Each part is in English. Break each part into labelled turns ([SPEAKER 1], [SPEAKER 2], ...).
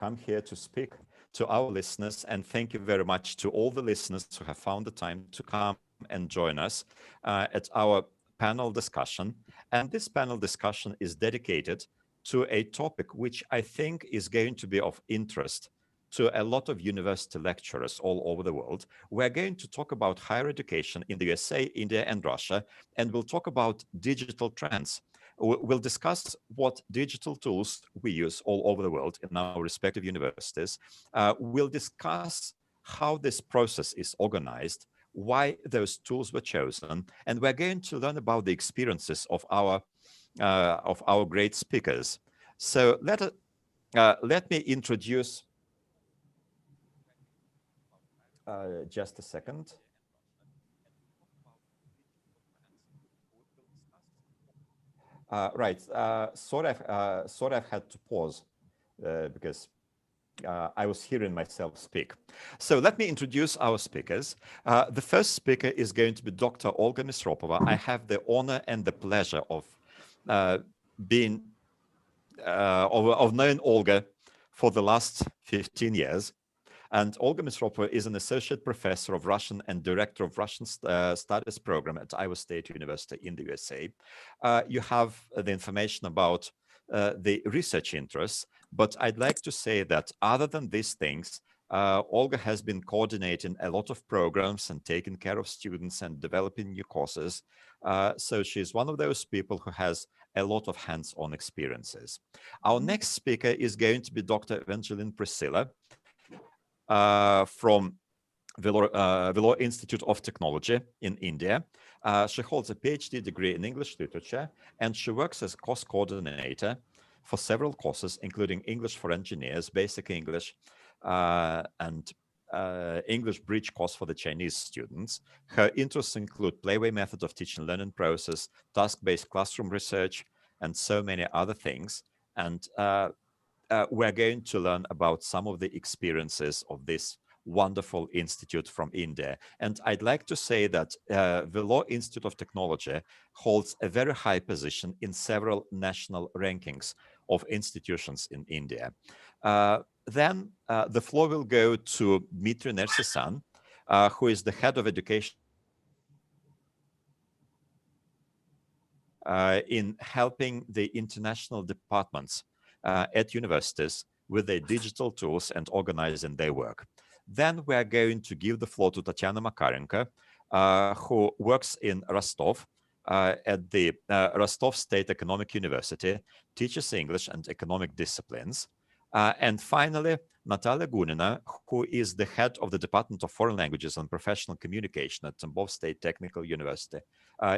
[SPEAKER 1] come here to speak to our listeners, and thank you very much to all the listeners who have found the time to come and join us at our panel discussion. And this panel discussion is dedicated to a topic which I think is going to be of interest to a lot of university lecturers all over the world. We're going to talk about higher education in the USA, India, and Russia, and we'll talk about digital trends. We'll discuss what digital tools we use all over the world in our respective universities. We'll discuss how this process is organized, why those tools were chosen, and we're going to learn about the experiences of our great speakers. So let me introduce. Just a second. Right. Sorry, I've had to pause because I was hearing myself speak. So let me introduce our speakers. The first speaker is going to be Dr. Olga Mesropova. I have the honor and the pleasure of knowing Olga for the last 15 years. And Olga Mesropova is an associate professor of Russian and director of Russian studies program at Iowa State University in the USA. You have the information about the research interests, but I'd like to say that other than these things, Olga has been coordinating a lot of programs and taking care of students and developing new courses. So she's one of those people who has a lot of hands-on experiences. Our next speaker is going to be Dr. Evangeline Priscilla, from Vellore Institute of Technology in India. She holds a PhD degree in English literature, and she works as course coordinator for several courses, including English for Engineers, Basic English, and English Bridge course for the Chinese students. Her interests include playway method of teaching and learning process, task-based classroom research, and so many other things. And we're going to learn about some of the experiences of this wonderful institute from India. And I'd like to say that Vellore Institute of Technology holds a very high position in several national rankings of institutions in India. Then the floor will go to Dimitry Nazarov, who is the head of education in helping the international departments at universities with their digital tools and organizing their work. Then we are going to give the floor to Tatiana Makarenko, who works in Rostov at the Rostov State Economic University, teaches English and economic disciplines. And finally, Natalia Gunina, who is the head of the Department of Foreign Languages and Professional Communication at Tambov State Technical University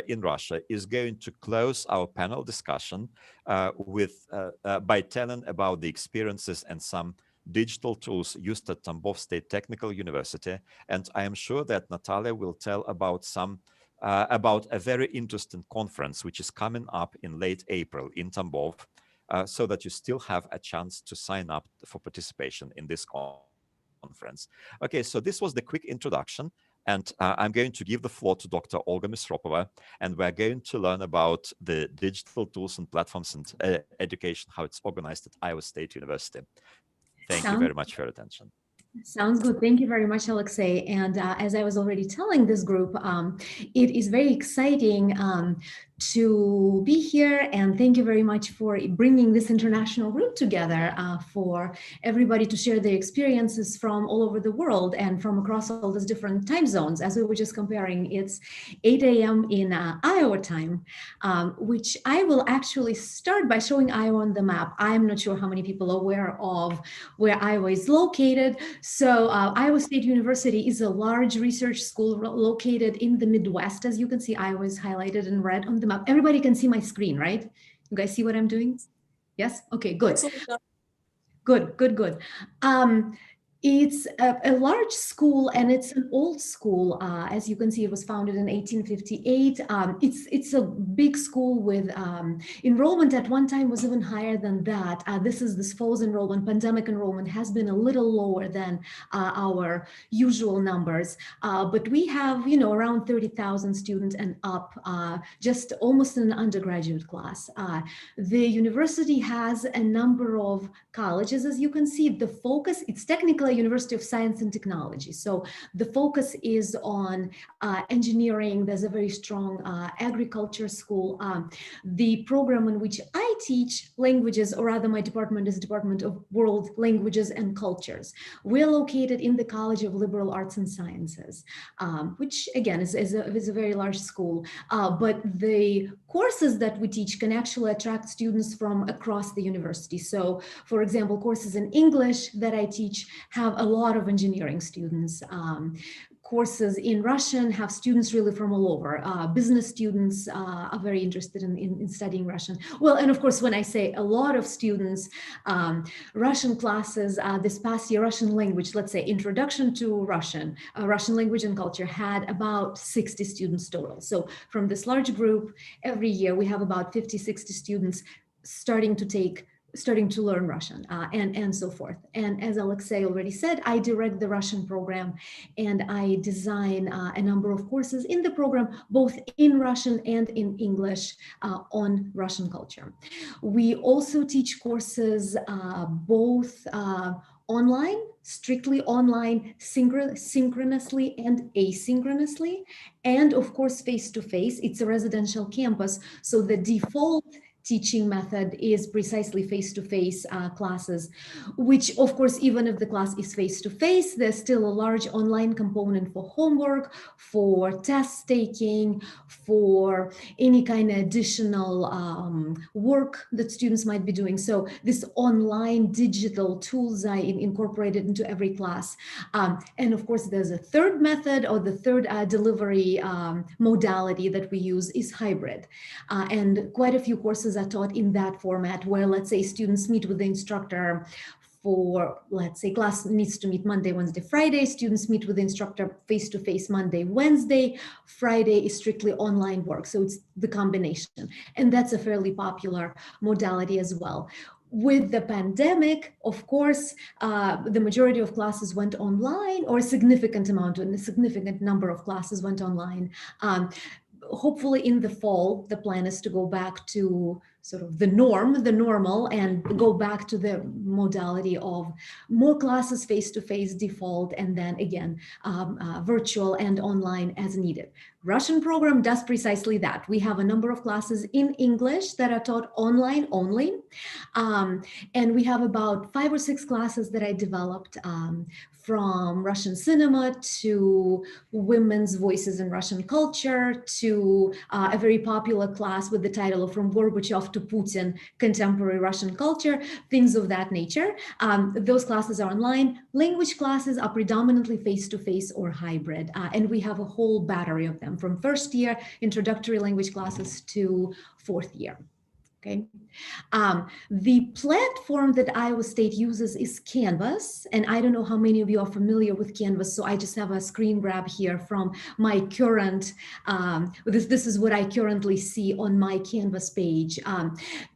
[SPEAKER 1] in Russia, is going to close our panel discussion by telling about the experiences and some digital tools used at Tambov State Technical University. And I am sure that Natalia will tell about about a very interesting conference which is coming up in late April in Tambov, so that you still have a chance to sign up for participation in this conference. Okay, so this was the quick introduction, and I'm going to give the floor to Dr. Olga Mesropova, and we're going to learn about the digital tools and platforms and education, how it's organized at Iowa State University. Thank you very much for your attention.
[SPEAKER 2] Sounds good. Thank you very much, Alexey. And as I was already telling this group, it is very exciting to be here, and thank you very much for bringing this international group together for everybody to share their experiences from all over the world and from across all these different time zones. As we were just comparing, it's 8 a.m. in Iowa time, which I will actually start by showing Iowa on the map. I'm not sure how many people are aware of where Iowa is located. So Iowa State University is a large research school located in the Midwest. As you can see, Iowa is highlighted in red on the map. Everybody can see my screen, right? You guys see what I'm doing? Yes? Okay, good. Good. It's a large school, and it's an old school. As you can see, it was founded in 1858. It's a big school with enrollment at one time was even higher than that. This fall's enrollment, pandemic enrollment has been a little lower than our usual numbers. But we have, around 30,000 students and up, just almost an undergraduate class. The university has a number of colleges, as you can see. The focus, it's technically a University of Science and Technology. So the focus is on engineering. There's a very strong agriculture school. The program in which I teach, languages, or rather my department is Department of World Languages and Cultures. We're located in the College of Liberal Arts and Sciences, which again is a very large school. But the courses that we teach can actually attract students from across the university. So for example, courses in English that I teach have a lot of engineering students. Courses in Russian have students really from all over. Business students are very interested in studying Russian. Well, and of course, when I say a lot of students, Russian classes this past year, Russian language, let's say Introduction to Russian, Russian language and culture, had about 60 students total. So from this large group, every year we have about 50, 60 students starting to learn Russian and so forth. And as Alexey already said, I direct the Russian program, and I design a number of courses in the program, both in Russian and in English on Russian culture. We also teach courses both online, strictly online, synchronously and asynchronously, and of course face-to-face. It's a residential campus, so the default teaching method is precisely face-to-face classes, which of course, even if the class is face-to-face, there's still a large online component for homework, for test taking, for any kind of additional work that students might be doing. So this online digital tools I incorporated into every class. And of course, there's a third method, or the third delivery modality that we use is hybrid. And quite a few courses are taught in that format, where let's say students meet with the instructor for, let's say, class needs to meet Monday, Wednesday, Friday. Students meet with the instructor face-to-face Monday, Wednesday. Friday is strictly online work. So it's the combination. And that's a fairly popular modality as well. With the pandemic, of course, the majority of classes went online, or a significant number of classes went online. Hopefully in the fall, the plan is to go back to sort of the normal, and go back to the modality of more classes face-to-face default, and then again, virtual and online as needed. Russian program does precisely that. We have a number of classes in English that are taught online only. And we have about 5 or 6 classes that I developed from Russian cinema to women's voices in Russian culture to a very popular class with the title of From Gorbachev to Putin, Contemporary Russian Culture, things of that nature. Those classes are online. Language classes are predominantly face-to-face or hybrid. And we have a whole battery of them, from first year introductory language classes to 4th year. Okay. The platform that Iowa State uses is Canvas, and I don't know how many of you are familiar with Canvas, so I just have a screen grab here from my current, this is what I currently see on my Canvas page.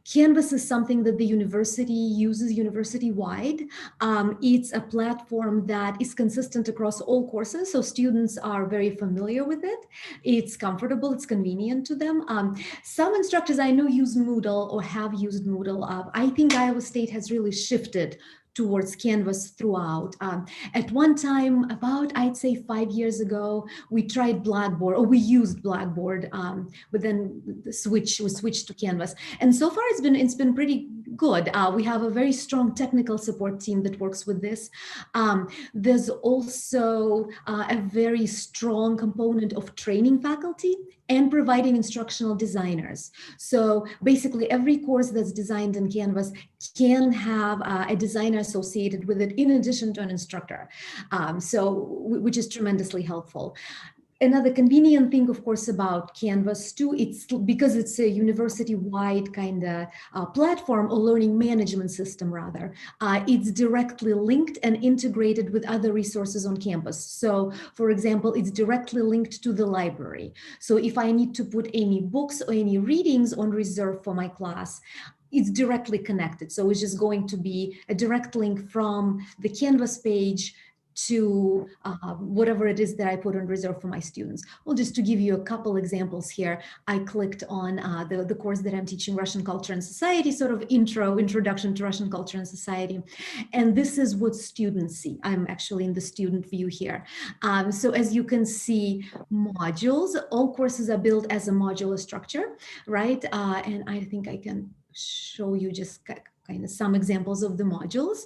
[SPEAKER 2] Canvas is something that the university uses university-wide. It's a platform that is consistent across all courses, so students are very familiar with it. It's comfortable, it's convenient to them. Some instructors I know use Moodle or have used Moodle. I think Iowa State has really shifted towards Canvas throughout. At one time, about, I'd say 5 years ago, we tried Blackboard, or we used Blackboard, but then we switched to Canvas. And so far it's been pretty good. We have a very strong technical support team that works with this. There's also a very strong component of training faculty and providing instructional designers. So basically every course that's designed in Canvas can have a designer associated with it in addition to an instructor, which is tremendously helpful. Another convenient thing, of course, about Canvas too, it's because it's a university-wide kind of platform or learning management system rather, it's directly linked and integrated with other resources on campus. So for example, it's directly linked to the library. So if I need to put any books or any readings on reserve for my class, it's directly connected. So it's just going to be a direct link from the Canvas page to whatever it is that I put on reserve for my students. Well, just to give you a couple examples here, I clicked on the course that I'm teaching, Russian Culture and Society, sort of introduction to Russian culture and society. And this is what students see. I'm actually in the student view here. So as you can see, modules, all courses are built as a modular structure, right? And I think I can show you just kind of some examples of the modules.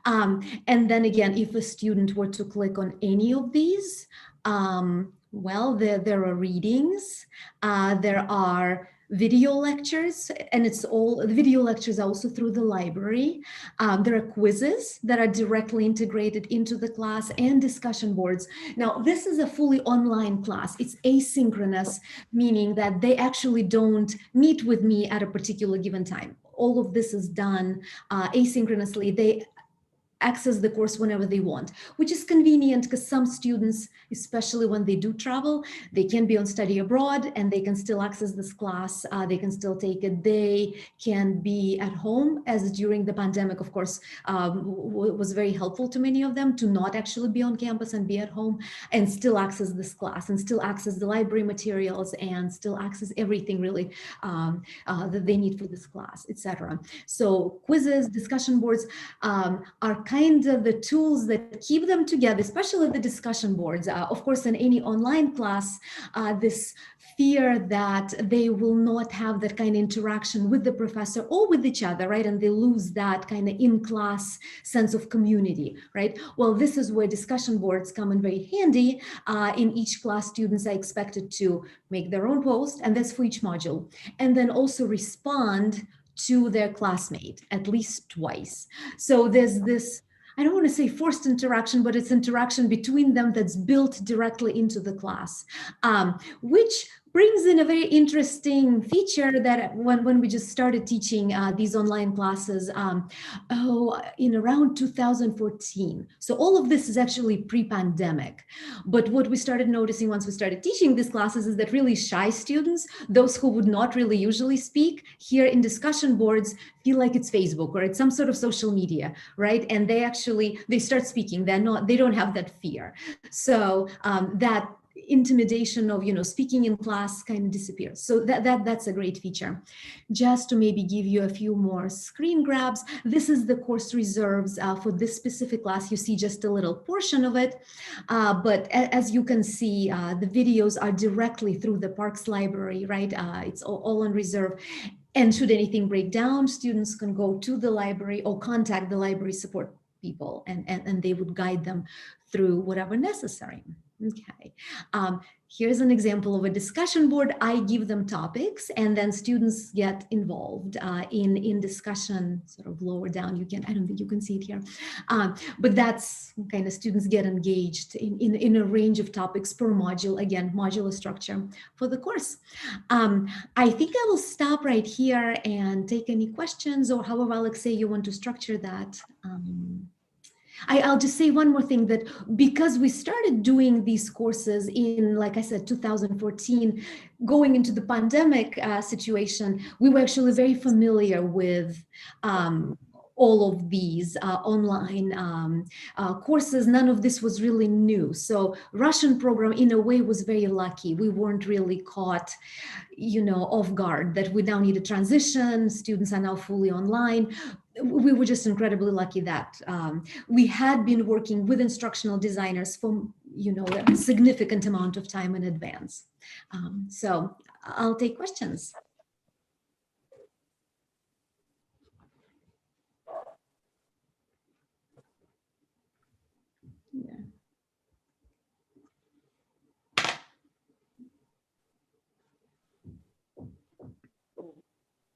[SPEAKER 2] And then again, if a student were to click on any of these, well, there are readings, there are video lectures, and it's all, the video lectures are also through the library. There are quizzes that are directly integrated into the class and discussion boards. Now, this is a fully online class. It's asynchronous, meaning that they actually don't meet with me at a particular given time. All of this is done asynchronously. They access the course whenever they want, which is convenient because some students, especially when they do travel, they can be on study abroad and they can still access this class. They can still take it. They can be at home, as during the pandemic, of course, was very helpful to many of them to not actually be on campus and be at home and still access this class and still access the library materials and still access everything really that they need for this class, etc. So quizzes, discussion boards are kind of the tools that keep them together, especially the discussion boards. Of course, in any online class, this fear that they will not have that kind of interaction with the professor or with each other, right? And they lose that kind of in-class sense of community, right? Well, this is where discussion boards come in very handy. In each class, students are expected to make their own post, and that's for each module, and then also respond to their classmate at least twice. So there's this, I don't want to say forced interaction, but it's interaction between them that's built directly into the class, which brings in a very interesting feature that when we just started teaching these online classes in around 2014. So all of this is actually pre-pandemic. But what we started noticing once we started teaching these classes is that really shy students, those who would not really usually speak, here in discussion boards feel like it's Facebook or it's some sort of social media, right? And they start speaking. They don't have that fear. So that intimidation of speaking in class kind of disappears. So that's a great feature. Just to maybe give you a few more screen grabs, this is the course reserves for this specific class. You see just a little portion of it, but as you can see, the videos are directly through the Parks library, right? It's all on reserve. And should anything break down, students can go to the library or contact the library support people, and they would guide them through whatever necessary. Okay, here's an example of a discussion board. I give them topics and then students get involved in discussion sort of lower down. I don't think you can see it here, but that's kind of students get engaged in a range of topics per module, again, modular structure for the course. I think I will stop right here and take any questions or however, Alexey, you want to structure that. I'll just say one more thing, that because we started doing these courses in, like I said, 2014, going into the pandemic situation, we were actually very familiar with all of these online courses. None of this was really new. So Russian program in a way was very lucky. We weren't really caught off guard that we now need a transition. Students are now fully online. We were just incredibly lucky that we had been working with instructional designers for a significant amount of time in advance. So I'll take questions. Yeah.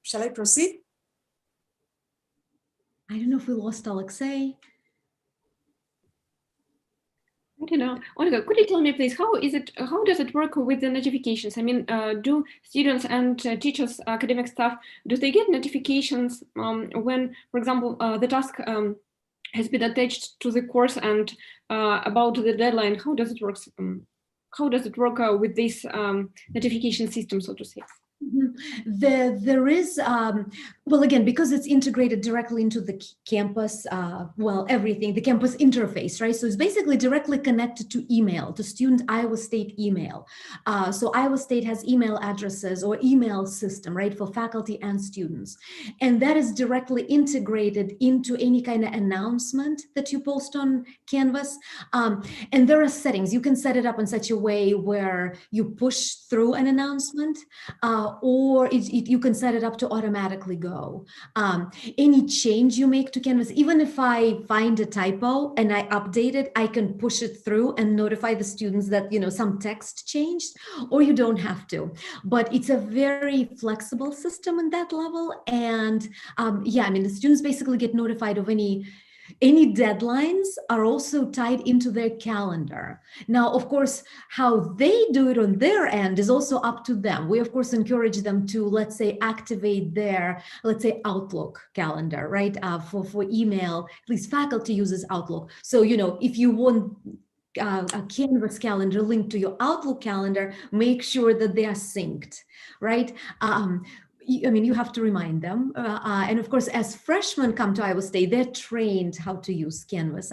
[SPEAKER 3] Shall I proceed?
[SPEAKER 2] I don't know if we lost Alexey.
[SPEAKER 3] I don't know. Olga, could you tell me, please, how does it work with the notifications? I mean, do students and teachers, academic staff, do they get notifications when, for example, the task has been attached to the course and about the deadline? How does it work? How does it work with this notification system, so to say?
[SPEAKER 2] There is, well, again, because it's integrated directly into the campus, well, everything, the campus interface, right? So it's basically directly connected to email, to student Iowa State email. So Iowa State has email addresses or email system, right, for faculty and students. And that is directly integrated into any kind of announcement that you post on Canvas. And there are settings. You can set it up in such a way where you push through an announcement, or you can set it up to automatically go. Any change you make to Canvas, even if I find a typo and I update it, I can push it through and notify the students that, you know, some text changed, or you don't have to. But it's a very flexible system in that level. And yeah, I mean, the students basically get notified of any deadlines are also tied into their calendar. Now, of course, how they do it on their end is also up to them. We, of course, encourage them to, let's say, activate their, let's say, Outlook calendar, right? For email, at least faculty uses Outlook. So, you know, if you want a Canvas calendar linked to your Outlook calendar, make sure that they are synced, right? I mean, you have to remind them. And of course, as freshmen come to Iowa State, they're trained how to use Canvas.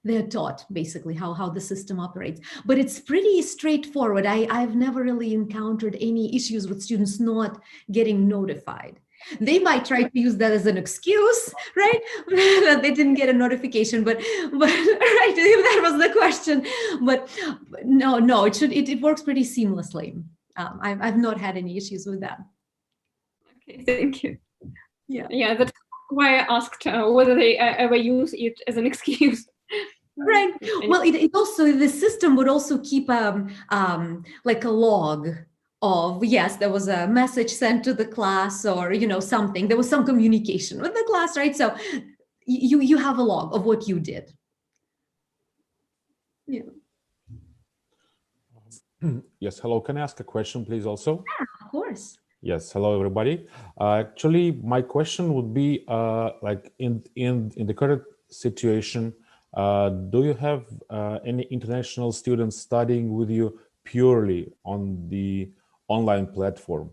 [SPEAKER 2] They're taught basically how the system operates. But it's pretty straightforward. I've never really encountered any issues with students not getting notified. They might try to use that as an excuse, right? That they didn't get a notification, but right, if that was the question. But no, it works pretty seamlessly. I've not had any issues with that.
[SPEAKER 3] Okay, thank you.
[SPEAKER 2] Yeah,
[SPEAKER 3] that's why I asked whether they ever use it as an excuse.
[SPEAKER 2] Right. Well, it also, the system would also keep like a log of, yes, there was a message sent to the class, or, you know, something, there was some communication with the class, right? So you have a log of what you did. Yeah.
[SPEAKER 4] Yes, hello. Can I ask a question, please, also?
[SPEAKER 2] Yeah, of course.
[SPEAKER 4] Yes, hello, everybody. Actually, my question would be, like in the current situation, do you have any international students studying with you purely on the online platform?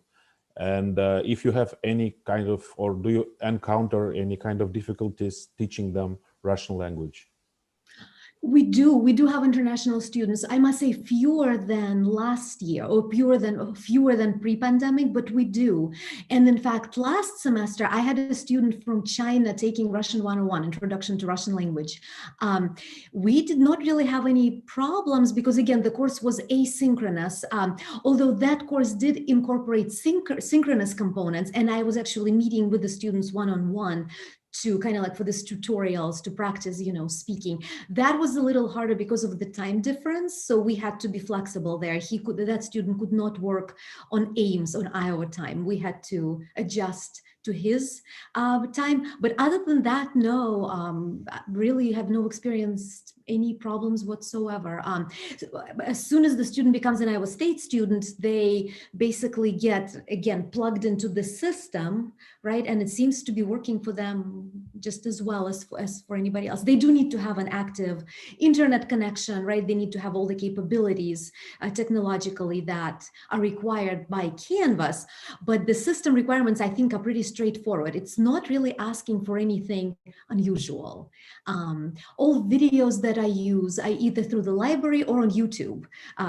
[SPEAKER 4] And if you have any kind of, or do you encounter any kind of difficulties teaching them Russian language?
[SPEAKER 2] We do have international students. I must say fewer than last year, or fewer than pre-pandemic, but we do. And in fact, last semester, I had a student from China taking Russian 101, Introduction to Russian Language. We did not really have any problems because, again, the course was asynchronous, although that course did incorporate synchronous components. And I was actually meeting with the students one-on-one to kind of like for this tutorials to practice, you know, speaking. That was a little harder because of the time difference. So we had to be flexible there. That student could not work on Ames on Iowa time. We had to adjust to his time. But other than that, no, really have no experienced any problems whatsoever. As soon as the student becomes an Iowa State student, they basically get, again, plugged into the system, right? And it seems to be working for them just as well as for anybody else. They do need to have an active internet connection, right? They need to have all the capabilities technologically that are required by Canvas. But the system requirements, I think, are pretty straightforward. It's not really asking for anything unusual. All videos that I use, I either through the library or on YouTube.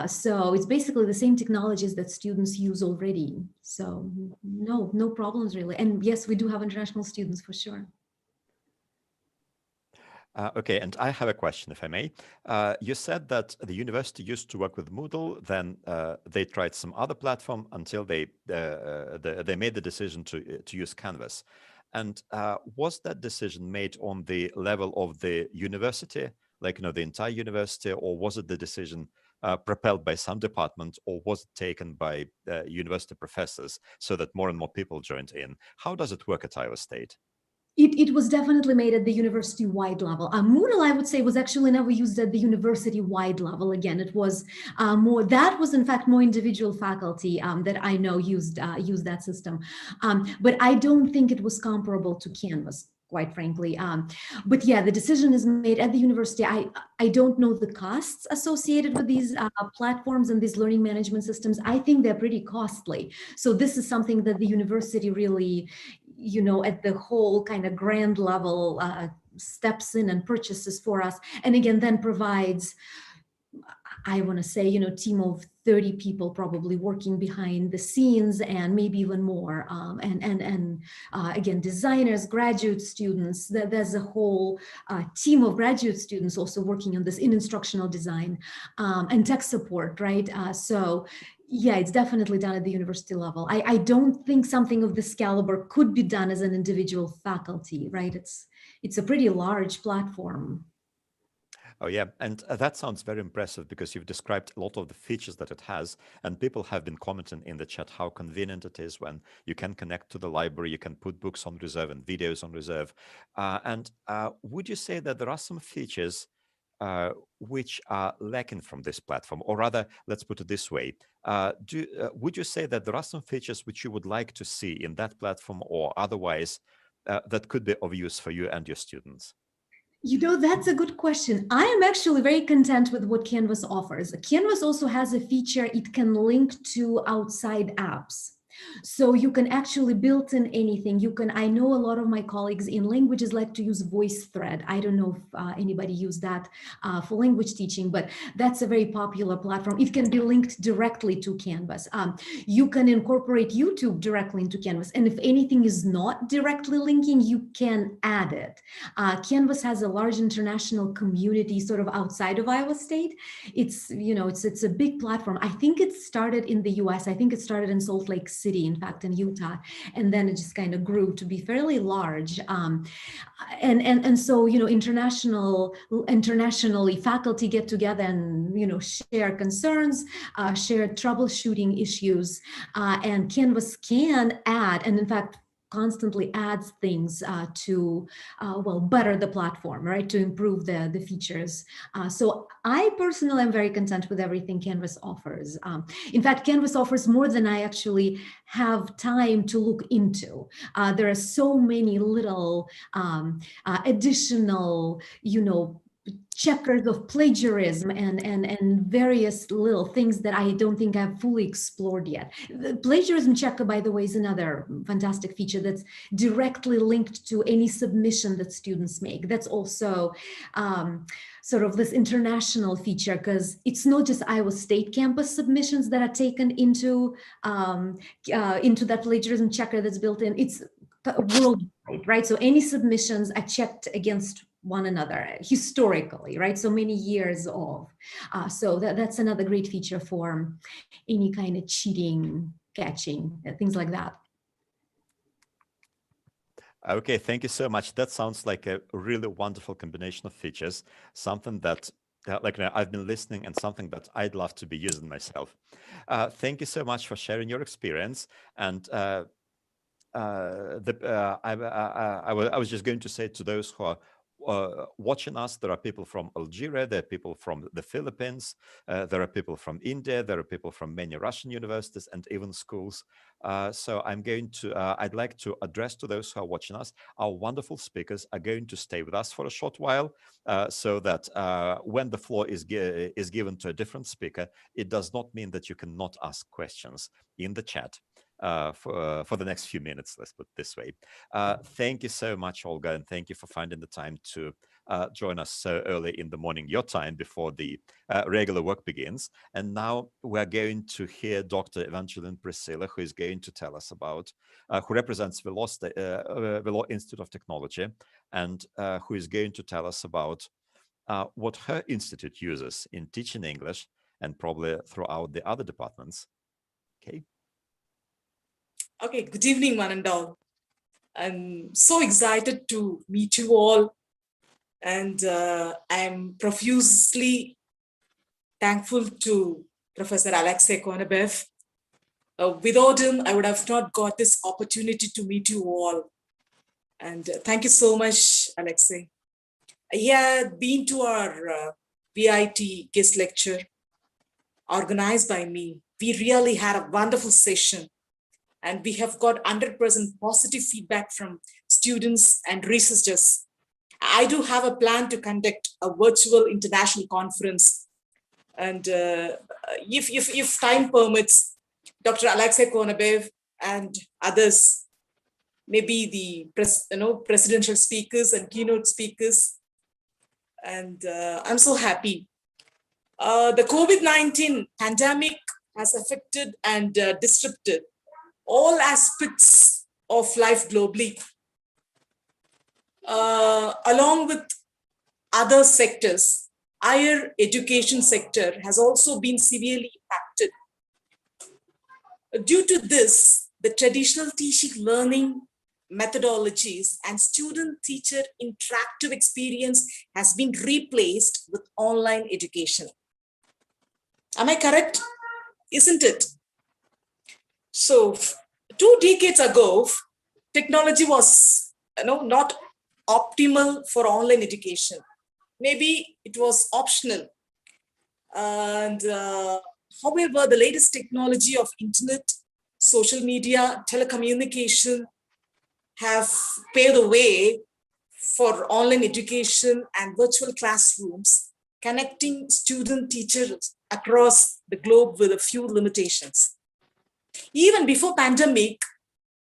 [SPEAKER 2] So it's basically the same technologies that students use already. So no problems really. And yes, we do have international students for sure.
[SPEAKER 1] Okay, and I have a question, if I may. You said that the university used to work with Moodle, then they tried some other platform until they made the decision to use Canvas. And was that decision made on the level of the university, like, you know, the entire university, or was it the decision propelled by some department, or was it taken by university professors so that more and more people joined in? How does it work at Iowa State?
[SPEAKER 2] It was definitely made at the university-wide level. Moodle, I would say, was actually never used at the university-wide level. Again, it was more, that was in fact more individual faculty that I know used that system. But I don't think it was comparable to Canvas, quite frankly. But yeah, the decision is made at the university. I don't know the costs associated with these platforms and these learning management systems. I think they're pretty costly. So this is something that the university really, at the whole kind of grand level, steps in and purchases for us. And again, then provides, I want to say, team of 30 people probably working behind the scenes and maybe even more. Again, designers, graduate students, there's a whole team of graduate students also working on this in instructional design and tech support, right? So yeah, it's definitely done at the university level. I don't think something of this caliber could be done as an individual faculty, right? It's a pretty large platform.
[SPEAKER 1] Oh, yeah. And that sounds very impressive because you've described a lot of the features that it has. And people have been commenting in the chat how convenient it is when you can connect to the library, you can put books on reserve and videos on reserve. Would you say that there are some features which are lacking from this platform? Or rather, let's put it this way. Would you say that there are some features which you would like to see in that platform or otherwise that could be of use for you and your students?
[SPEAKER 2] That's a good question. I am actually very content with what Canvas offers. Canvas also has a feature, it can link to outside apps. So you can actually build in anything. I know a lot of my colleagues in languages like to use VoiceThread. I don't know if anybody used that for language teaching, but that's a very popular platform. It can be linked directly to Canvas. You can incorporate YouTube directly into Canvas. And if anything is not directly linking, you can add it. Canvas has a large international community sort of outside of Iowa State. It's a big platform. I think it started in the US. I think it started in Salt Lake City, in fact, in Utah, and then it just kind of grew to be fairly large. So internationally, faculty get together and share concerns, share troubleshooting issues, and Canvas can add, and in fact constantly adds things to better the platform, right, to improve the features. So I personally am very content with everything Canvas offers. In fact, Canvas offers more than I actually have time to look into. There are so many little additional, checkers of plagiarism and various little things that I don't think I've fully explored yet. The plagiarism checker, by the way, is another fantastic feature that's directly linked to any submission that students make. That's also sort of this international feature, because it's not just Iowa State campus submissions that are taken into that plagiarism checker that's built in. It's worldwide, right? So any submissions are checked against one another historically, right? So many years of. So that's another great feature for any kind of cheating, catching, things like that.
[SPEAKER 1] Okay, thank you so much. That sounds like a really wonderful combination of features, something that I've been listening and something that I'd love to be using myself. Thank you so much for sharing your experience. And I was just going to say to those who are watching us, there are people from Algeria, there are people from the Philippines, there are people from India, there are people from many Russian universities and even schools. So I'd like to address to those who are watching us, our wonderful speakers are going to stay with us for a short while, so that when the floor is given to a different speaker, it does not mean that you cannot ask questions in the chat. For the next few minutes, let's put it this way. Thank you so much, Olga, and thank you for finding the time to join us so early in the morning, your time, before the regular work begins. And now we're going to hear Dr. Evangeline Priscilla, who is going to tell us about, who represents Vellore Institute of Technology, and who is going to tell us about what her institute uses in teaching English and probably throughout the other departments. Okay.
[SPEAKER 5] Okay, good evening, one and all. I'm so excited to meet you all, and I'm profusely thankful to Professor Alexey Konobeiev. Without him, I would have not got this opportunity to meet you all. And thank you so much, Alexey. He had been to our VIT guest lecture organized by me. We really had a wonderful session, and we have got 100% positive feedback from students and researchers. I do have a plan to conduct a virtual international conference, and if time permits, Dr. Alexey Konobeiev and others, maybe the presidential speakers and keynote speakers, and I'm so happy. The COVID-19 pandemic has affected and disrupted all aspects of life globally, along with other sectors. Higher education sector has also been severely impacted. Due to this, the traditional teaching learning methodologies and student-teacher interactive experience has been replaced with online education. Am I correct? Isn't it? So 2 decades ago, technology was not optimal for online education. Maybe it was optional. And however, the latest technology of internet, social media, telecommunication have paved the way for online education and virtual classrooms, connecting student teachers across the globe with a few limitations. Even before pandemic,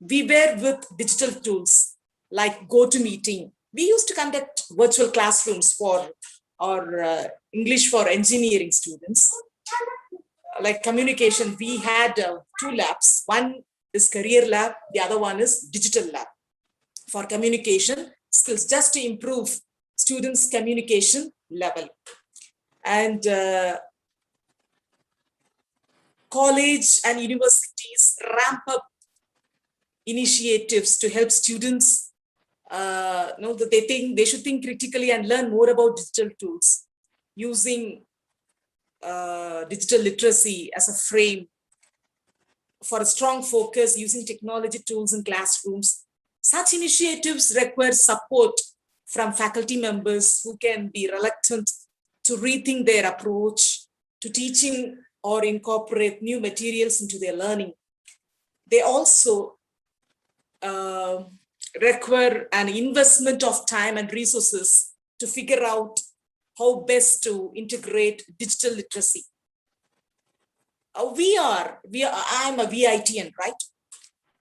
[SPEAKER 5] we were with digital tools like GoToMeeting. We used to conduct virtual classrooms for our English for engineering students. Like communication, we had 2 labs. One is career lab, the other one is digital lab for communication skills, just to improve students' communication level. And college and universities ramp up initiatives to help students know that they should think critically and learn more about digital tools, using digital literacy as a frame for a strong focus using technology tools in classrooms. Such initiatives require support from faculty members who can be reluctant to rethink their approach to teaching or incorporate new materials into their learning. They also require an investment of time and resources to figure out how best to integrate digital literacy. I'm a VITian, right?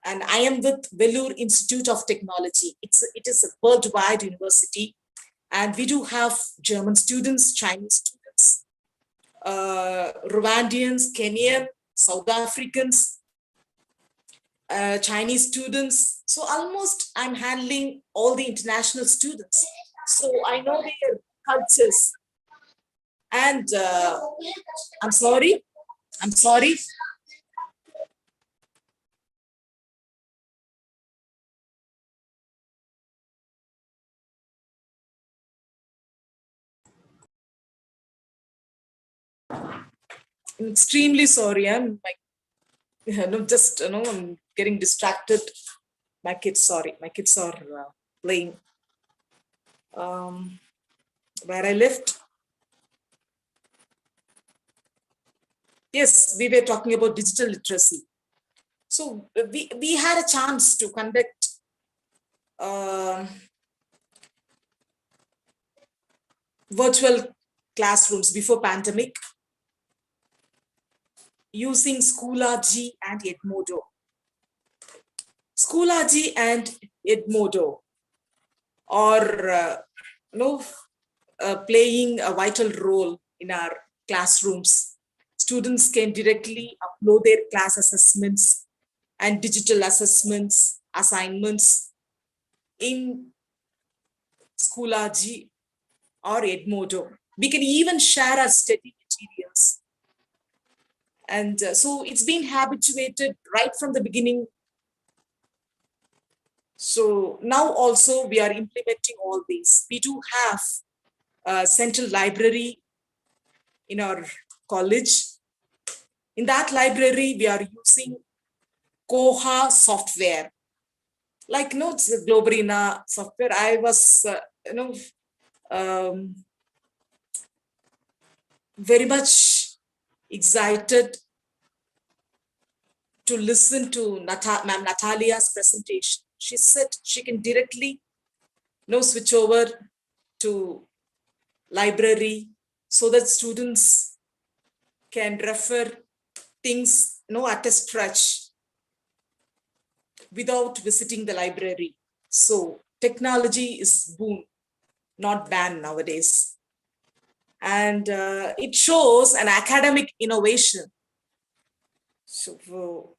[SPEAKER 5] And I am with Vellore Institute of Technology. It is a worldwide university, and we do have German students, Chinese students, Rwandians, Kenyan, South Africans, Chinese students. So almost I'm handling all the international students. So I know their cultures. And I'm sorry. I'm extremely sorry. I'm I'm getting distracted. My kids, sorry. My kids are playing. Where I left. Yes, we were talking about digital literacy. So we had a chance to conduct virtual classrooms before pandemic using Schoology and Edmodo. Schoology and Edmodo are playing a vital role in our classrooms. Students can directly upload their class assessments and digital assessments, assignments in Schoology or Edmodo. We can even share our study materials. And so it's been habituated right from the beginning. So now also we are implementing all these. We do have a central library in our college. In that library, we are using Koha software. like it's the Globarina software. I was, very much excited to listen to Ma'am Natalia's presentation. She said she can directly switch over to library so that students can refer things at a stretch without visiting the library. So technology is boon, not ban nowadays. And it shows an academic innovation. So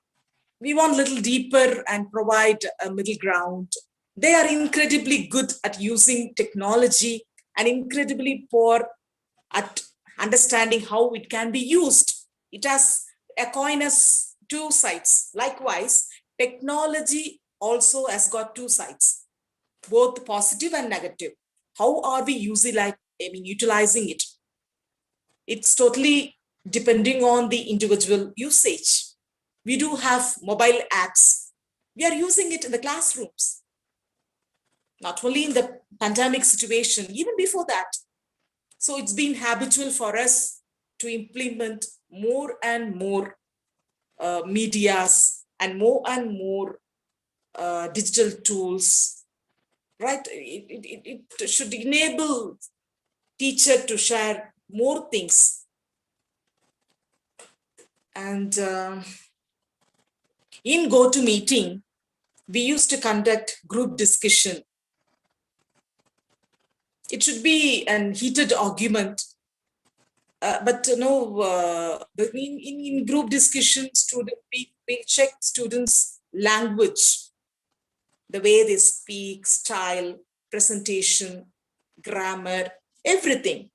[SPEAKER 5] we want a little deeper and provide a middle ground. They are incredibly good at using technology and incredibly poor at understanding how it can be used. It has a coin has two sides. Likewise, technology also has got two sides, both positive and negative. How are we utilizing it? It's totally depending on the individual usage. We do have mobile apps. We are using it in the classrooms, not only in the pandemic situation, even before that. So it's been habitual for us to implement more and more medias and more digital tools, right? It should enable teacher to share more things. And in GoToMeeting, we used to conduct group discussion. It should be an heated argument, but in group discussion, we check students' language, the way they speak, style, presentation, grammar, everything.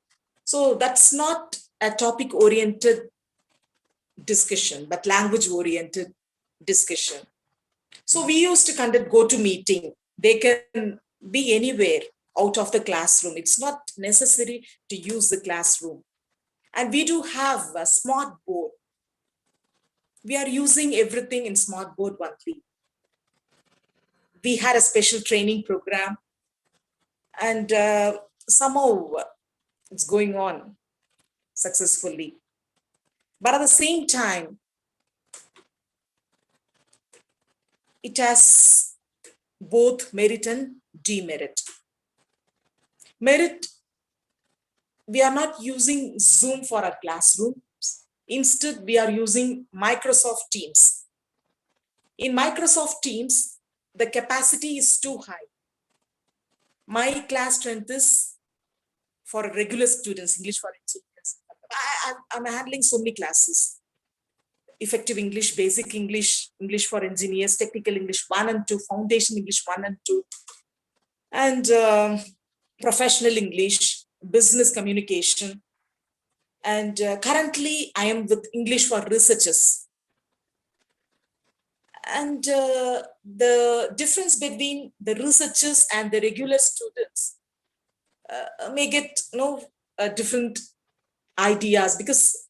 [SPEAKER 5] So that's not a topic-oriented discussion, but language-oriented discussion. So we used to conduct GoToMeeting. They can be anywhere out of the classroom. It's not necessary to use the classroom. And we do have a smart board. We are using everything in smart board only. We had a special training program, and somehow it's going on successfully. But at the same time, it has both merit and demerit. Merit, we are not using Zoom for our classrooms. Instead, we are using Microsoft Teams. In Microsoft Teams, the capacity is too high. My class strength is for regular students, English for engineers. I'm handling so many classes. Effective English, basic English, English for engineers, technical English 1 and 2, foundation English 1 and 2, and professional English, business communication. And currently I am with English for researchers. And the difference between the researchers and the regular students may get different ideas, because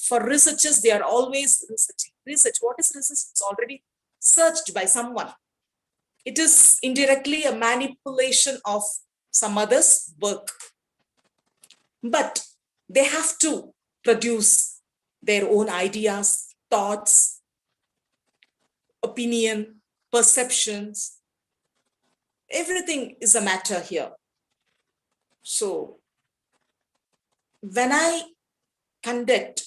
[SPEAKER 5] for researchers, they are always researching. Research, what is research? It's already searched by someone. It is indirectly a manipulation of some others' work. But they have to produce their own ideas, thoughts, opinion, perceptions. Everything is a matter here. So when I conduct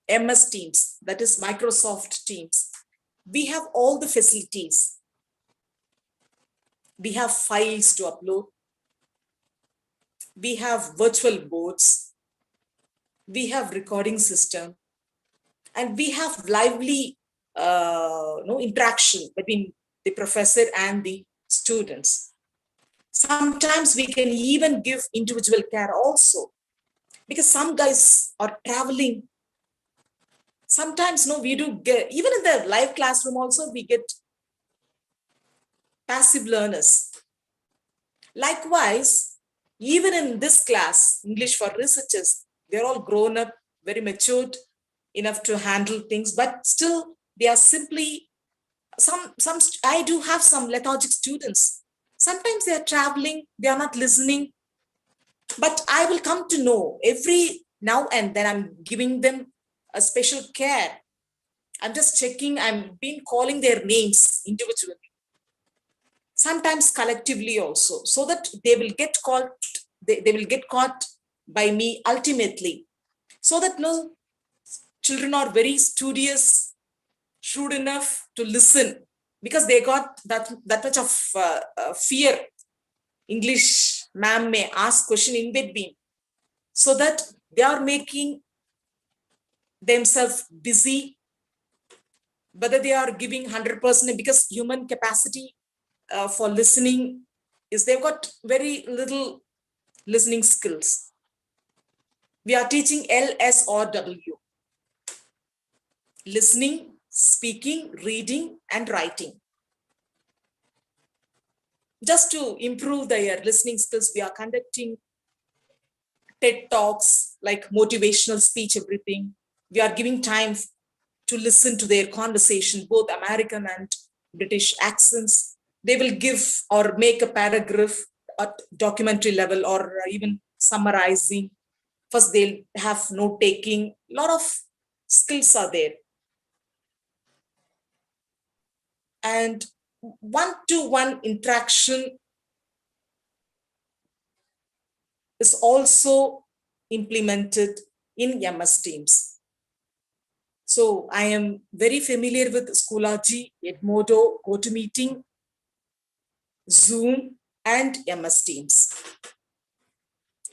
[SPEAKER 5] MS Teams, that is Microsoft Teams, we have all the facilities. We have files to upload. We have virtual boards. We have recording system. And we have lively interaction between the professor and the students. Sometimes we can even give individual care also, because some guys are traveling. Sometimes we do get, even in the live classroom also, we get passive learners. Likewise, even in this class, English for researchers, they're all grown up, very matured enough to handle things, but still they are simply I do have some lethargic students. Sometimes they are traveling, they are not listening, but I will come to know every now and then. I'm giving them a special care. I'm just checking, I'm been calling their names individually, sometimes collectively also, so that they will get caught, they will get caught by me ultimately. So that no, children are very studious, shrewd enough to listen, because they got that much of fear. English ma'am may ask question in between, so that they are making themselves busy, whether they are giving 100%, because human capacity for listening is they've got very little listening skills. We are teaching LSRW: listening, speaking, reading, and writing. Just to improve their listening skills, we are conducting TED Talks, like motivational speech, everything. We are giving time to listen to their conversation, both American and British accents. They will give or make a paragraph at documentary level, or even summarizing. First, they'll have note taking. A lot of skills are there. And one-to-one interaction is also implemented in MS Teams. So I am very familiar with Schoology, Edmodo, GoToMeeting, Zoom, and MS Teams.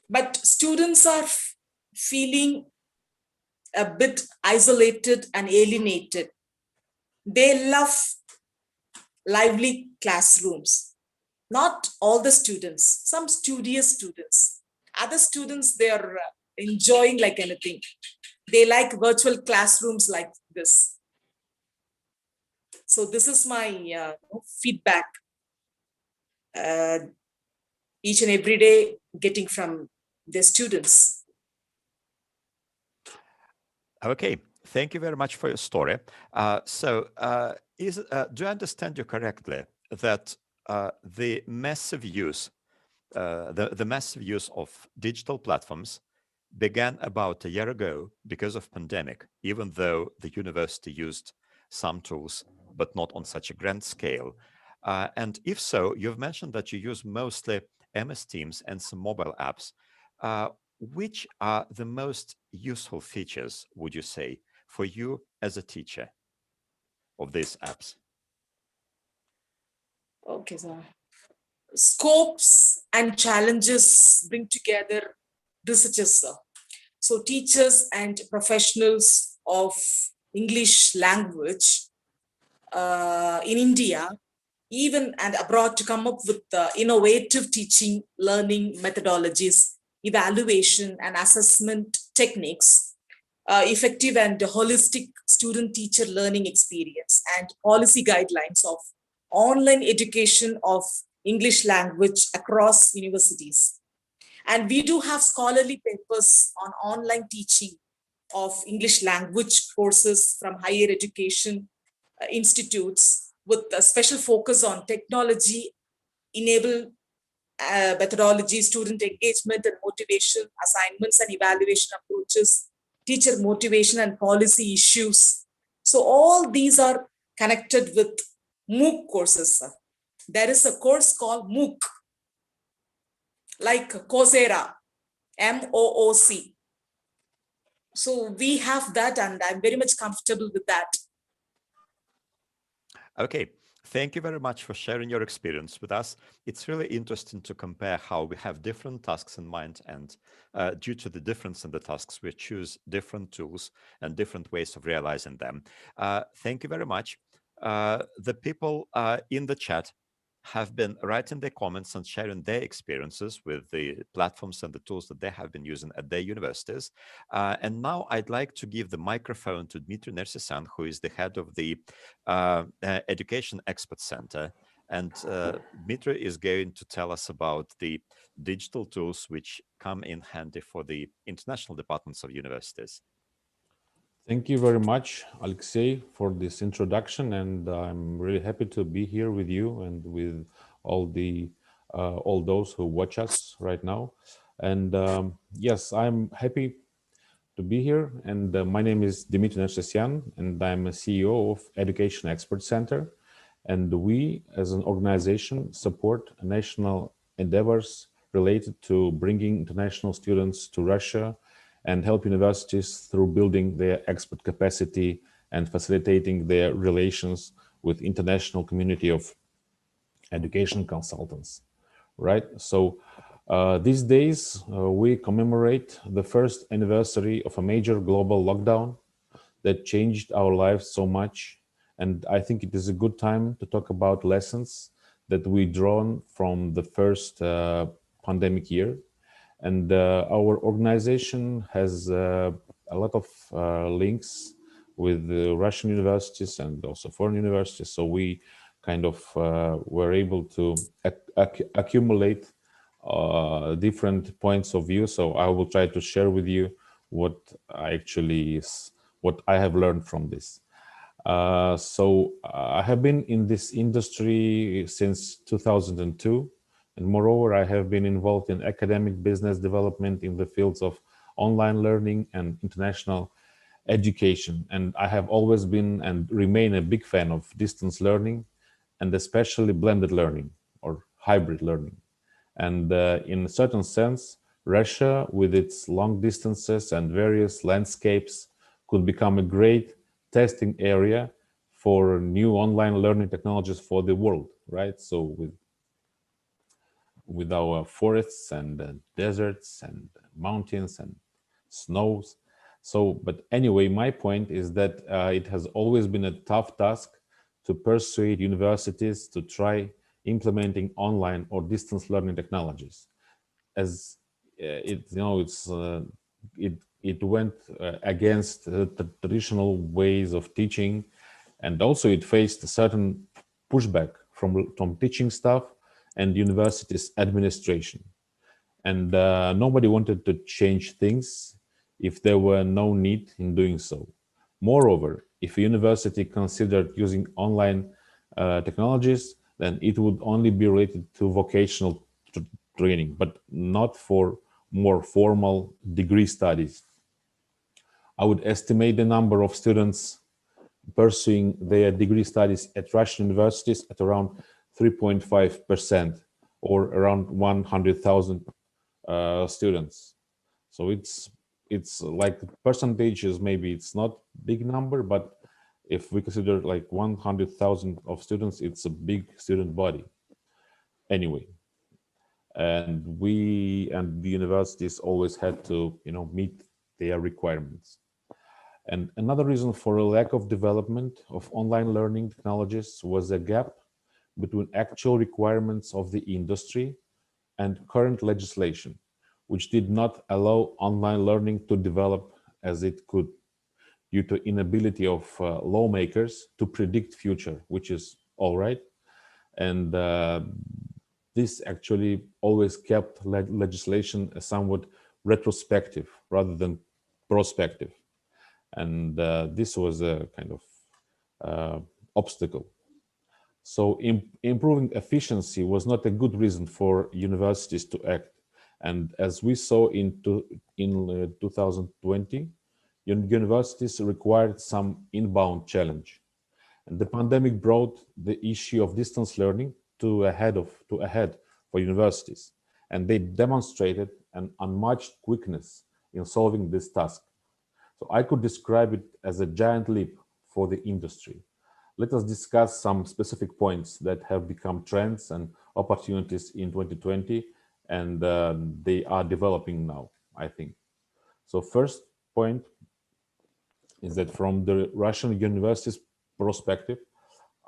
[SPEAKER 5] But students are feeling a bit isolated and alienated. They love lively classrooms. Not all the students, some studious students. Other students, they are enjoying like anything. They like virtual classrooms like this. So this is my feedback each and every day getting from the students.
[SPEAKER 1] Okay, thank you very much for your story. Do I understand you correctly that the massive use, the massive use of digital platforms began about a year ago because of pandemic, even though the university used some tools, but not on such a grand scale? And if so, you've mentioned that you use mostly MS Teams and some mobile apps. Which are the most useful features, would you say, for you as a teacher of these apps?
[SPEAKER 5] Okay, so scopes and challenges bring together researchers. So teachers and professionals of English language in India, even and abroad, to come up with innovative teaching, learning methodologies, evaluation and assessment techniques, effective and holistic student-teacher learning experience, and policy guidelines of online education of English language across universities. And we do have scholarly papers on online teaching of English language courses from higher education institutes, with a special focus on technology enabled methodology, student engagement and motivation, assignments and evaluation approaches, teacher motivation and policy issues. So all these are connected with MOOC courses. There is a course called MOOC, like Coursera, MOOC. So we have that, and I'm very much comfortable with that.
[SPEAKER 1] Okay, thank you very much for sharing your experience with us. It's really interesting to compare how we have different tasks in mind, and due to the difference in the tasks, we choose different tools and different ways of realizing them. Thank you very much. The people in the chat have been writing their comments and sharing their experiences with the platforms and the tools that they have been using at their universities. And now I'd like to give the microphone to Dimitry Nazarov, who is the head of the Education Expert Center. And Dmitry is going to tell us about the digital tools which come in handy for the international departments of universities.
[SPEAKER 4] Thank you very much, Alexey, for this introduction, and I'm really happy to be here with you and with all those who watch us right now. And yes, I'm happy to be here. And my name is Dimitry Nazarov, and I'm a CEO of Education Expert Center. And we, as an organization, support national endeavors related to bringing international students to Russia and help universities through building their expert capacity and facilitating their relations with international community of education consultants, right? So these days, we commemorate the first anniversary of a major global lockdown that changed our lives so much. And I think it is a good time to talk about lessons that we drawn from the first pandemic year. And our organization has a lot of links with the Russian universities and also foreign universities. So we kind of were able to accumulate different points of view. So I will try to share with you what I have learned from this. I have been in this industry since 2002. And moreover, I have been involved in academic business development in the fields of online learning and international education. And I have always been and remain a big fan of distance learning and especially blended learning or hybrid learning. And in a certain sense, Russia, with its long distances and various landscapes, could become a great testing area for new online learning technologies for the world, right? So with our forests and deserts and mountains and snows. So, but anyway, my point is that it has always been a tough task to persuade universities to try implementing online or distance learning technologies, as it went against the traditional ways of teaching, and also it faced a certain pushback from teaching staff and universities administration, and nobody wanted to change things if there were no need in doing so. Moreover, if a university considered using online technologies, then it would only be related to vocational training, but not for more formal degree studies. I would estimate the number of students pursuing their degree studies at Russian universities at around 3.5%, or around 100,000 students. So it's like percentages, maybe it's not big number, but if we consider like 100,000 of students, it's a big student body. Anyway, and the universities always had to meet their requirements. And another reason for a lack of development of online learning technologies was a gap between actual requirements of the industry and current legislation, which did not allow online learning to develop as it could, due to inability of lawmakers to predict future, which is all right. And this actually always kept legislation somewhat retrospective rather than prospective. And this was a kind of obstacle. So improving efficiency was not a good reason for universities to act. And as we saw in 2020, universities required some inbound challenge. And the pandemic brought the issue of distance learning to ahead for universities. And they demonstrated an unmatched quickness in solving this task. So I could describe it as a giant leap for the industry. Let us discuss some specific points that have become trends and opportunities in 2020, and they are developing now, I think. So first point is that from the Russian universities perspective,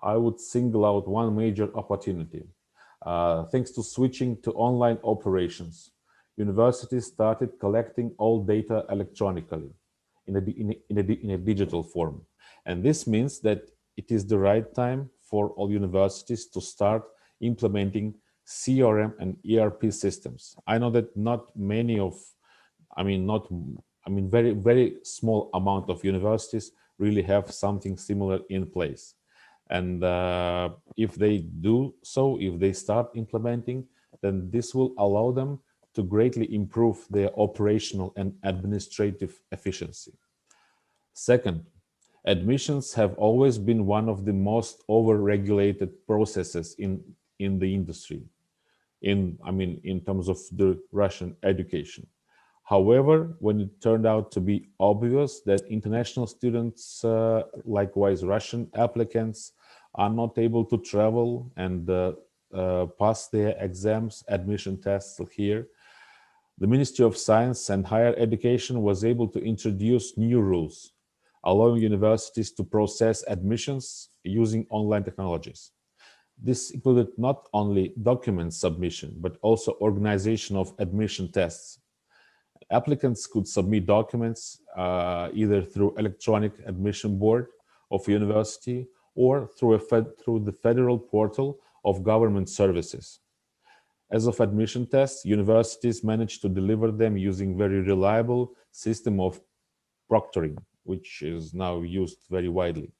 [SPEAKER 4] I would single out one major opportunity. Thanks to switching to online operations, universities started collecting all data electronically in a digital form. And this means that it is the right time for all universities to start implementing CRM and ERP systems. I know that not I mean, very small amount of universities really have something similar in place. And if they do so, if they start implementing, then this will allow them to greatly improve their operational and administrative efficiency. Second, admissions have always been one of the most over-regulated processes in the industry, in terms of the Russian education. However, when it turned out to be obvious that international students, likewise Russian applicants, are not able to travel and pass their exams, admission tests here, the Ministry of Science and Higher Education was able to introduce new rules, allowing universities to process admissions using online technologies. This included not only document submission, but also organization of admission tests. Applicants could submit documents either through electronic admission board of university or through the federal portal of government services. As of admission tests, universities managed to deliver them using very reliable system of proctoring, which is now used very widely.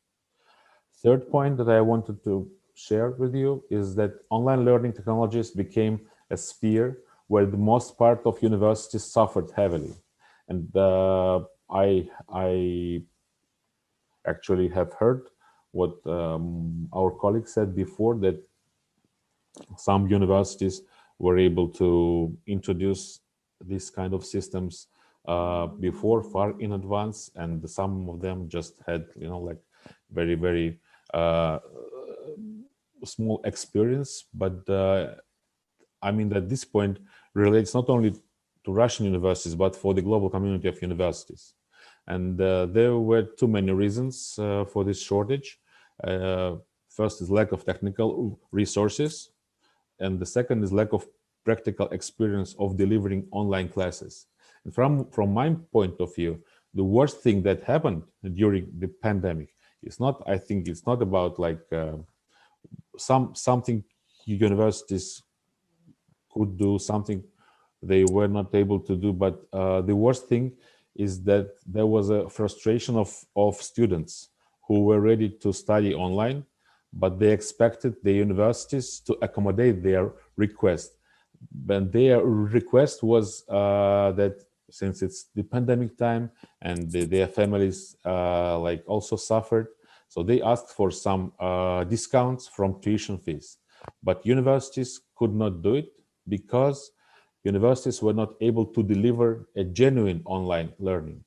[SPEAKER 4] Third point that I wanted to share with you is that online learning technologies became a sphere where the most part of universities suffered heavily. And I actually have heard what our colleague said before, that some universities were able to introduce these kind of systems before, far in advance, and some of them just had, like very small experience. But I mean, at this point relates not only to Russian universities, but for the global community of universities. And there were too many reasons for this shortage. First is lack of technical resources, and the second is lack of practical experience of delivering online classes. And from my point of view, the worst thing that happened during the pandemic is not, I think it's not about like something universities could do, something they were not able to do, but the worst thing is that there was a frustration of students who were ready to study online, but they expected the universities to accommodate their request. But their request was that since it's the pandemic time and their families like also suffered, so they asked for some discounts from tuition fees. But universities could not do it because universities were not able to deliver a genuine online learning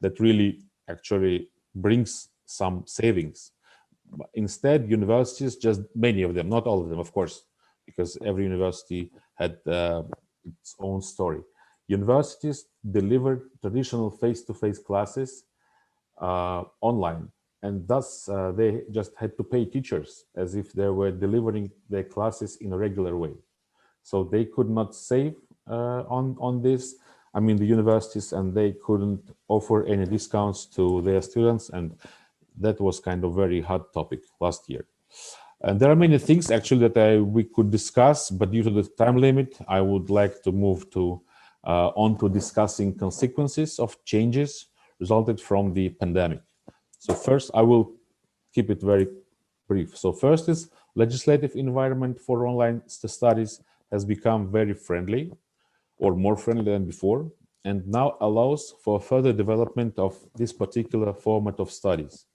[SPEAKER 4] that really actually brings some savings. Instead, universities, just many of them, not all of them, of course, because every university had its own story. Universities delivered traditional face-to-face classes online, and thus they just had to pay teachers as if they were delivering their classes in a regular way. So they could not save on this, I mean, the universities, and they couldn't offer any discounts to their students, and that was kind of very hot topic last year. And there are many things actually that we could discuss, but due to the time limit, I would like to move to on to discussing consequences of changes resulted from the pandemic. So first, I will keep it very brief. So first is legislative environment for online studies has become very friendly, or more friendly than before, and now allows for further development of this particular format of studies.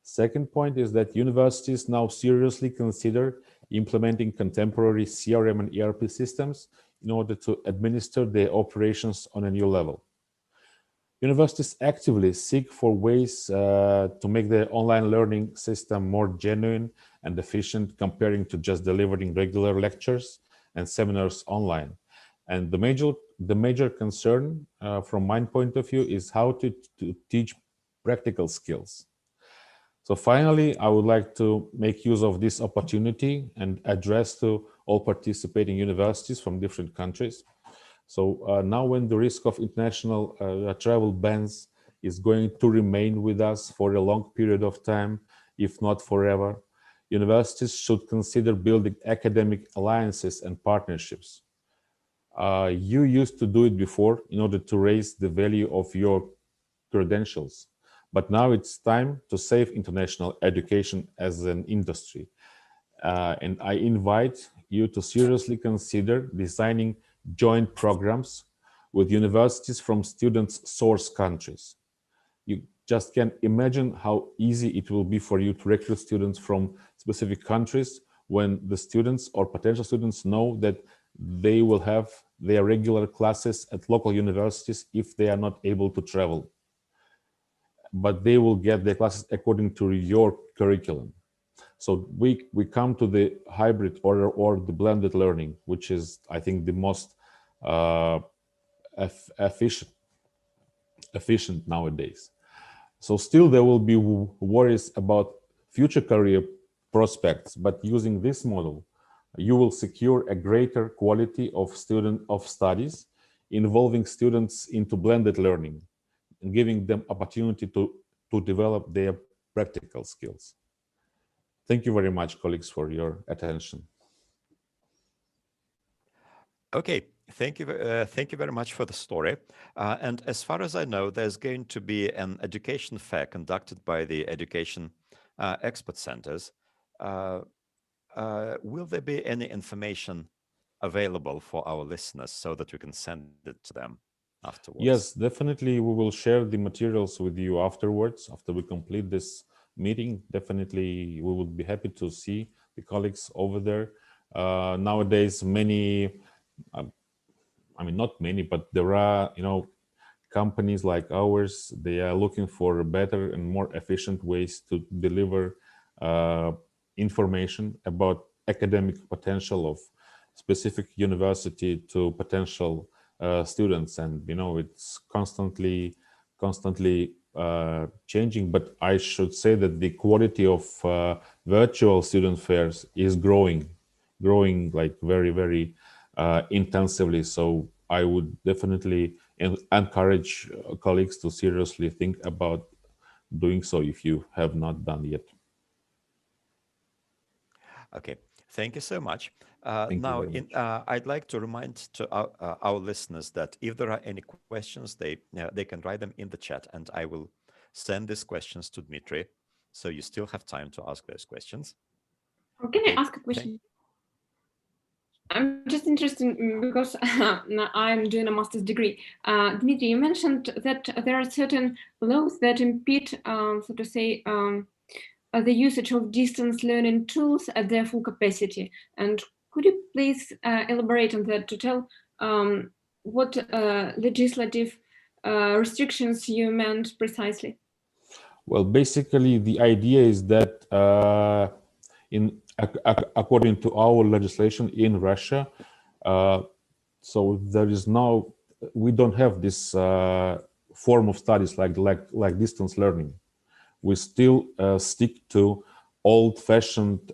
[SPEAKER 4] Second point is that universities now seriously consider implementing contemporary CRM and ERP systems in order to administer their operations on a new level. Universities actively seek for ways to make their online learning system more genuine and efficient, comparing to just delivering regular lectures and seminars online. And the major concern from my point of view is how to teach practical skills. So finally, I would like to make use of this opportunity and address to all participating universities from different countries. So now when the risk of international travel bans is going to remain with us for a long period of time, if not forever, universities should consider building academic alliances and partnerships. You used to do it before in order to raise the value of your credentials. But now it's time to save international education as an industry. And I invite you to seriously consider designing joint programs with universities from students' source countries. You just can't imagine how easy it will be for you to recruit students from specific countries when the students or potential students know that they will have their regular classes at local universities if they are not able to travel. But they will get their classes according to your curriculum. So we come to the hybrid or the blended learning, which is, I think, the most efficient nowadays. So still there will be worries about future career prospects, but using this model, you will secure a greater quality of studies, involving students into blended learning and giving them opportunity to develop their practical skills. Thank you very much, colleagues, for your attention.
[SPEAKER 1] Okay, thank you very much for the story. And as far as I know, there's going to be an education fair conducted by the education expert centers. Will there be any information available for our listeners so that we can send it to them afterwards?
[SPEAKER 4] Yes, definitely. We will share the materials with you afterwards, after we complete this meeting. Definitely, we would be happy to see the colleagues over there. Nowadays, many, I mean, not many, but there are, companies like ours, they are looking for better and more efficient ways to deliver information about academic potential of specific university to potential students. And, it's constantly changing, but I should say that the quality of virtual student fairs is growing like very, very intensively. So I would definitely encourage colleagues to seriously think about doing so if you have not done yet.
[SPEAKER 1] Okay, thank you so much.
[SPEAKER 4] Now,
[SPEAKER 1] I'd like to remind to our listeners that if there are any questions, they can write them in the chat, and I will send these questions to Dimitry. So you still have time to ask those questions.
[SPEAKER 3] Can I ask a question? I'm just interested because I'm doing a master's degree. Dimitry, you mentioned that there are certain laws that impede, so to say, the usage of distance learning tools at their full capacity. And could you please elaborate on that to tell what legislative restrictions you meant precisely?
[SPEAKER 4] Well, basically, the idea is that according to our legislation in Russia, so there is we don't have this form of studies like distance learning. We still stick to old-fashioned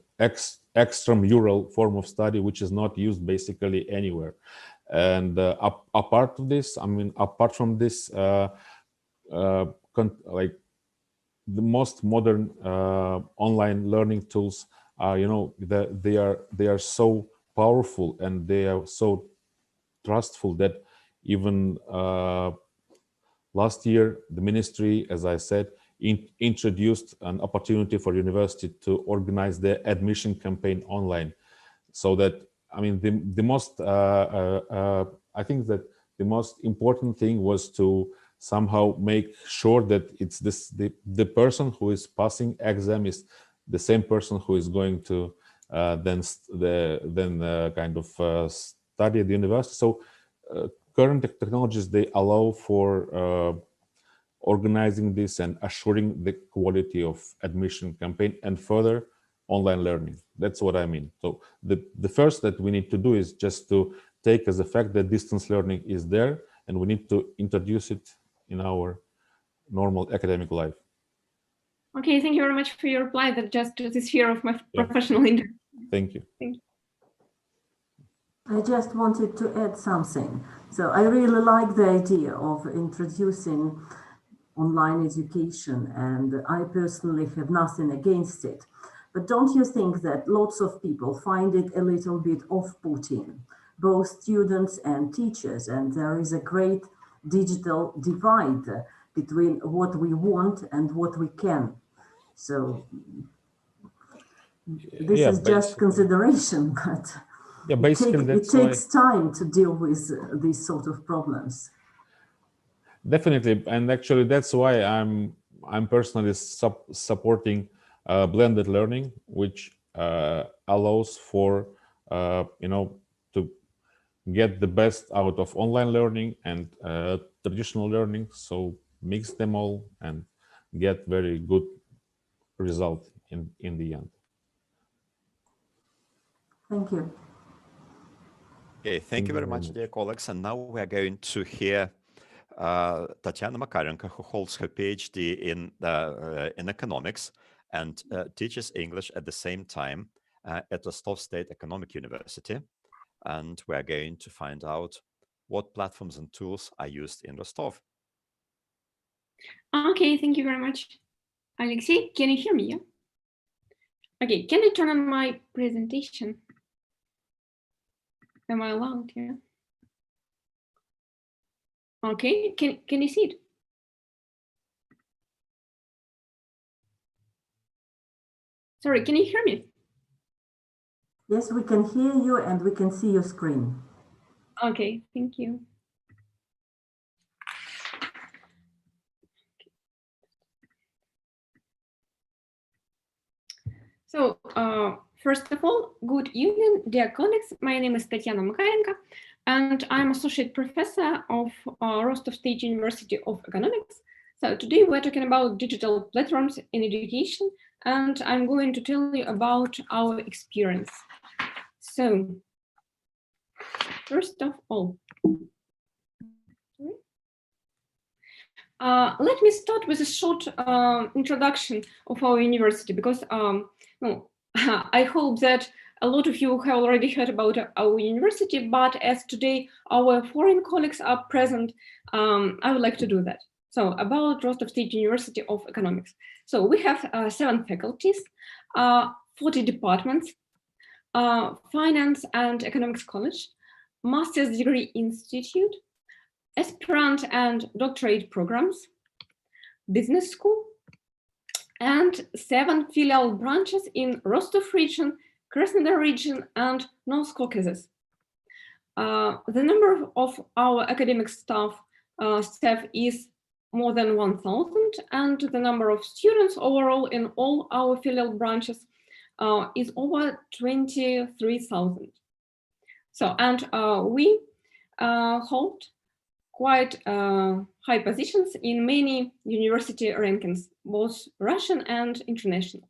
[SPEAKER 4] extramural form of study, which is not used basically anywhere. And apart from this, like the most modern online learning tools are, they are so powerful and they are so trustful that even last year the ministry, as I said, introduced an opportunity for university to organize their admission campaign online. So that, the most I think that the most important thing was to somehow make sure that it's the person who is passing exam is the same person who is going to then kind of study at the university. So current technologies, they allow for organizing this and assuring the quality of admission campaign and further online learning. That's what I mean. So the first that we need to do is just to take as a fact that distance learning is there, and we need to introduce it in our normal academic life.
[SPEAKER 3] Okay, thank you very much for your reply. That just to the sphere of my professional interest.
[SPEAKER 4] Thank you.
[SPEAKER 3] Thank you.
[SPEAKER 6] I just wanted to add something. So I really like the idea of introducing online education, and I personally have nothing against it. But don't you think that lots of people find it a little bit off-putting both students and teachers. And there is a great digital divide between what we want and what we can. So this is just consideration, but
[SPEAKER 4] yeah, basically
[SPEAKER 6] it takes time to deal with these sort of problems.
[SPEAKER 4] Definitely, and actually that's why I'm personally supporting blended learning, which allows for to get the best out of online learning and traditional learning. So mix them all and get very good result in the end.
[SPEAKER 6] Thank you.
[SPEAKER 1] Okay, thank you very much, dear colleagues. And now we are going to hear Tatiana Makarenko, who holds her PhD in economics and teaches English at the same time at Rostov State Economic University. And we're going to find out what platforms and tools are used in Rostov.
[SPEAKER 3] Okay, thank you very much. Alexey, can you hear me? Yeah? Okay, can I turn on my presentation? Am I allowed? Yeah. Okay, can you see it? Sorry, can you hear me?
[SPEAKER 6] Yes, we can hear you and we can see your screen.
[SPEAKER 3] Okay, thank you. So, first of all, good evening, dear colleagues. My name is Tatiana Makarenko, and I'm Associate Professor of Rostov State University of Economics. So today we're talking about digital platforms in education, and I'm going to tell you about our experience. So, first of all, let me start with a short introduction of our university, because I hope that a lot of you have already heard about our university, but as today our foreign colleagues are present, I would like to do that. So about Rostov State University of Economics. So we have 7 faculties, 40 departments, Finance and Economics College, Master's Degree Institute, aspirant and doctorate programs, business school, and 7 filial branches in Rostov region, Krasnodar region, and North Caucasus. The number of our academic staff is more than 1,000, and the number of students overall in all our filial branches is over 23,000. So, and we hold quite high positions in many university rankings, both Russian and international.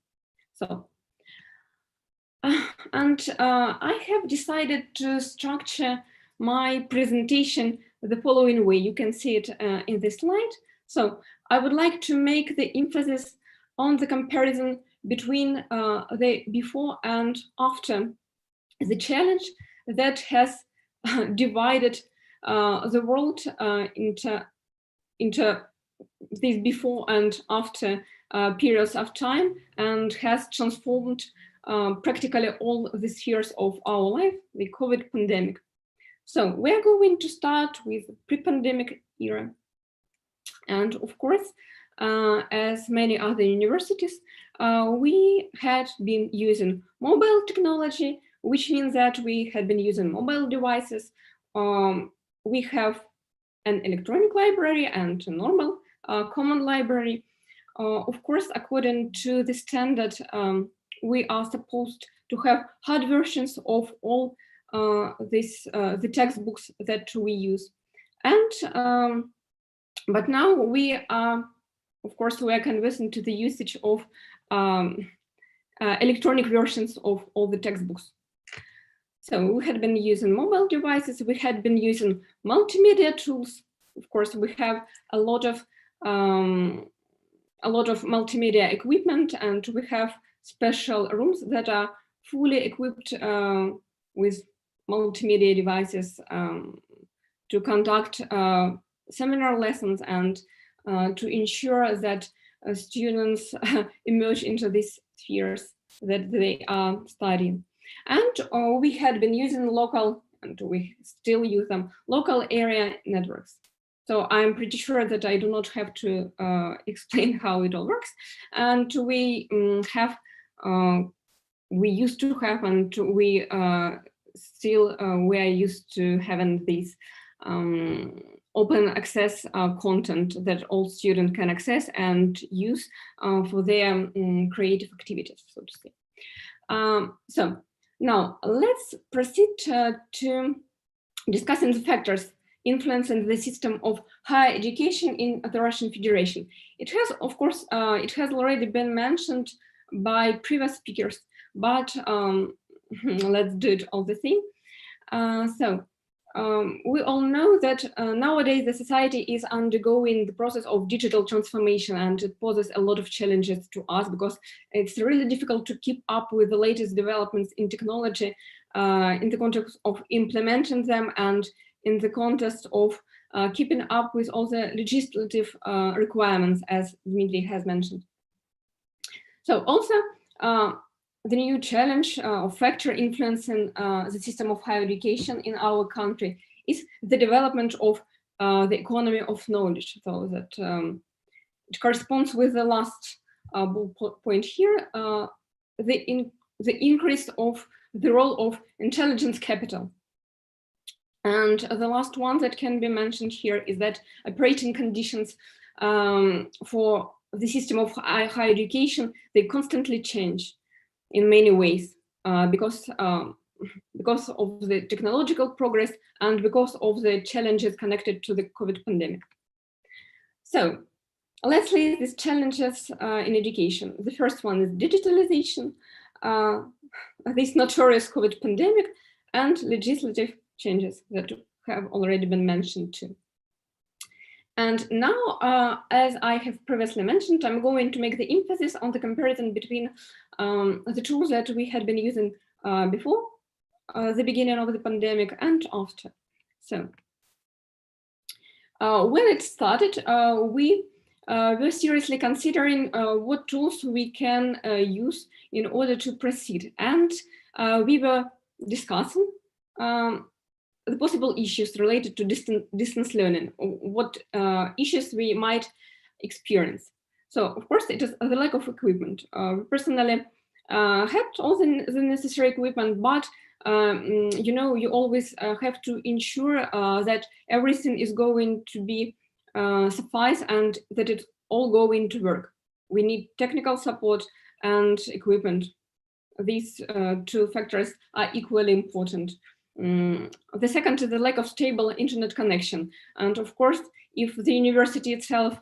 [SPEAKER 3] So, and I have decided to structure my presentation the following way. You can see it in this slide. So I would like to make the emphasis on the comparison between the before and after the challenge that has divided the world into these before and after periods of time, and has transformed practically all the spheres of our life, the COVID pandemic. So we're going to start with pre-pandemic era. And of course, as many other universities, we had been using mobile technology, which means that we had been using mobile devices. We have an electronic library and a normal common library. Of course, according to the standard, we are supposed to have hard versions of all the textbooks that we use. And but now we are, of course, we are conversant to the usage of electronic versions of all the textbooks. So we had been using mobile devices, we had been using multimedia tools. Of course, we have a lot of multimedia equipment, and we have special rooms that are fully equipped with multimedia devices to conduct seminar lessons and to ensure that students emerge into these spheres that they are studying. And we had been using local and we still use them, local area networks. So I'm pretty sure that I do not have to explain how it all works. And we used to have, and we still we are used to having these open access content that all students can access and use for their creative activities, so to say. So now let's proceed to discussing the factors influencing the system of higher education in the Russian Federation. It has, of course, it has already been mentioned by previous speakers, but let's do it all the same. We all know that nowadays the society is undergoing the process of digital transformation, and it poses a lot of challenges to us because it's really difficult to keep up with the latest developments in technology in the context of implementing them and in the context of keeping up with all the legislative requirements, as Dimitry has mentioned. So also, the new challenge or factor influencing the system of higher education in our country is the development of the economy of knowledge. So that it corresponds with the last point here, the increase of the role of intelligence capital. And the last one that can be mentioned here is that operating conditions for the system of higher education, they constantly change in many ways because of the technological progress and because of the challenges connected to the COVID pandemic. So let's list these challenges in education. The first one is digitalization, this notorious COVID pandemic, and legislative changes that have already been mentioned too. And now, as I have previously mentioned, I'm going to make the emphasis on the comparison between the tools that we had been using before the beginning of the pandemic and after. So when it started, we were seriously considering what tools we can use in order to proceed. And we were discussing the possible issues related to distance learning, what issues we might experience. So, of course, it is the lack of equipment. Personally, had all the necessary equipment, but you know, you always have to ensure that everything is going to be suffice and that it's all going to work. We need technical support and equipment. These two factors are equally important. The second is the lack of stable internet connection. And of course, if the university itself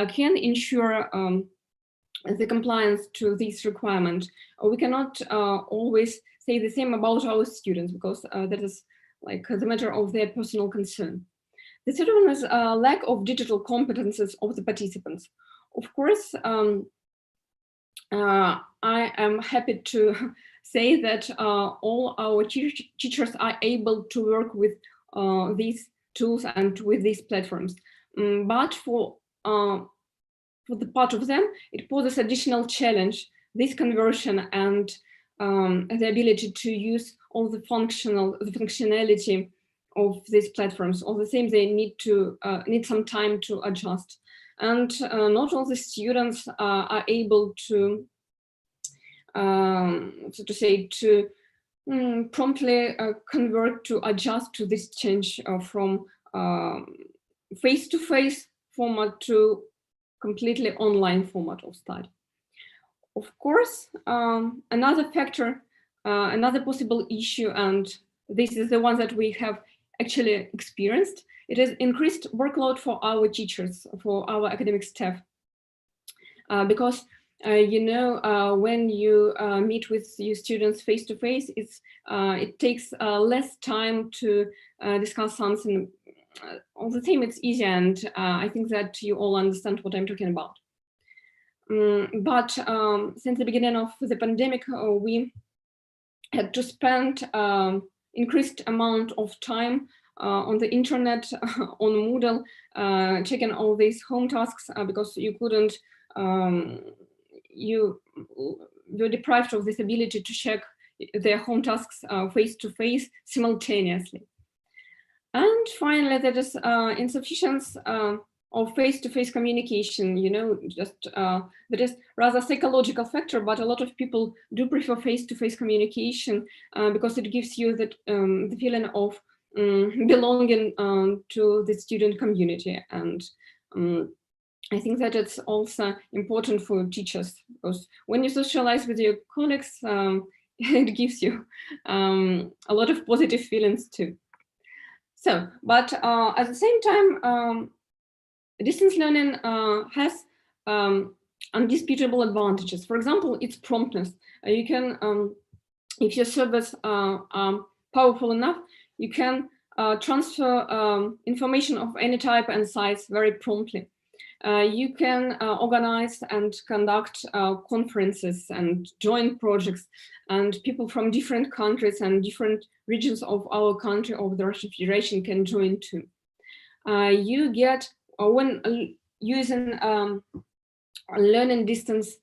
[SPEAKER 3] can ensure the compliance to this requirement, we cannot always say the same about our students, because that is like the matter of their personal concern. The third one is lack of digital competences of the participants. Of course, I am happy to say that all our teachers are able to work with these tools and with these platforms. But for the part of them, it poses additional challenge, this conversion and the ability to use all the functionality of these platforms. All the same, they need some time to adjust. And not all the students are able to, so to say, to promptly convert, to adjust to this change from face-to-face format to completely online format of study. Of course, another factor, another possible issue, and this is the one that we have actually experienced, it is increased workload for our teachers, for our academic staff. Because, you know, when you meet with your students face-to-face, it takes less time to discuss something. All the same, it's easier, and I think that you all understand what I'm talking about. But since the beginning of the pandemic, we had to spend increased amount of time on the internet, on Moodle, checking all these home tasks, because you couldn't, you were deprived of this ability to check their home tasks face-to-face simultaneously. And finally, there is insufficiency of face-to-face communication, that is rather psychological factor, but a lot of people do prefer face-to-face communication because it gives you that, the feeling of belonging to the student community. And I think that it's also important for teachers, because when you socialize with your colleagues, it gives you a lot of positive feelings too. So, but at the same time, distance learning has undisputable advantages. For example, its promptness. You can, if your servers are powerful enough, you can transfer information of any type and size very promptly. You can organize and conduct conferences and joint projects, and people from different countries and different regions of our country, of the Russian Federation, can join too. You get, when using learning distance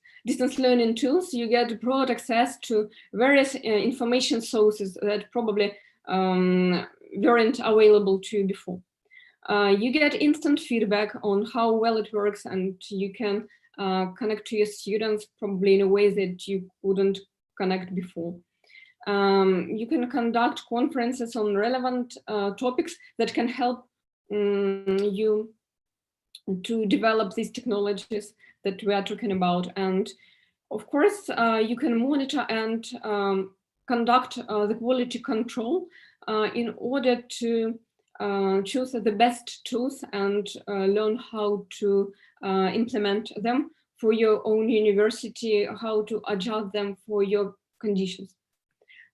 [SPEAKER 3] learning tools, you get broad access to various information sources that probably weren't available to you before. You get instant feedback on how well it works, and you can connect to your students probably in a way that you couldn't connect before. You can conduct conferences on relevant topics that can help you to develop these technologies that we are talking about. And of course, you can monitor and conduct the quality control in order to choose the best tools and learn how to implement them for your own university, how to adjust them for your conditions.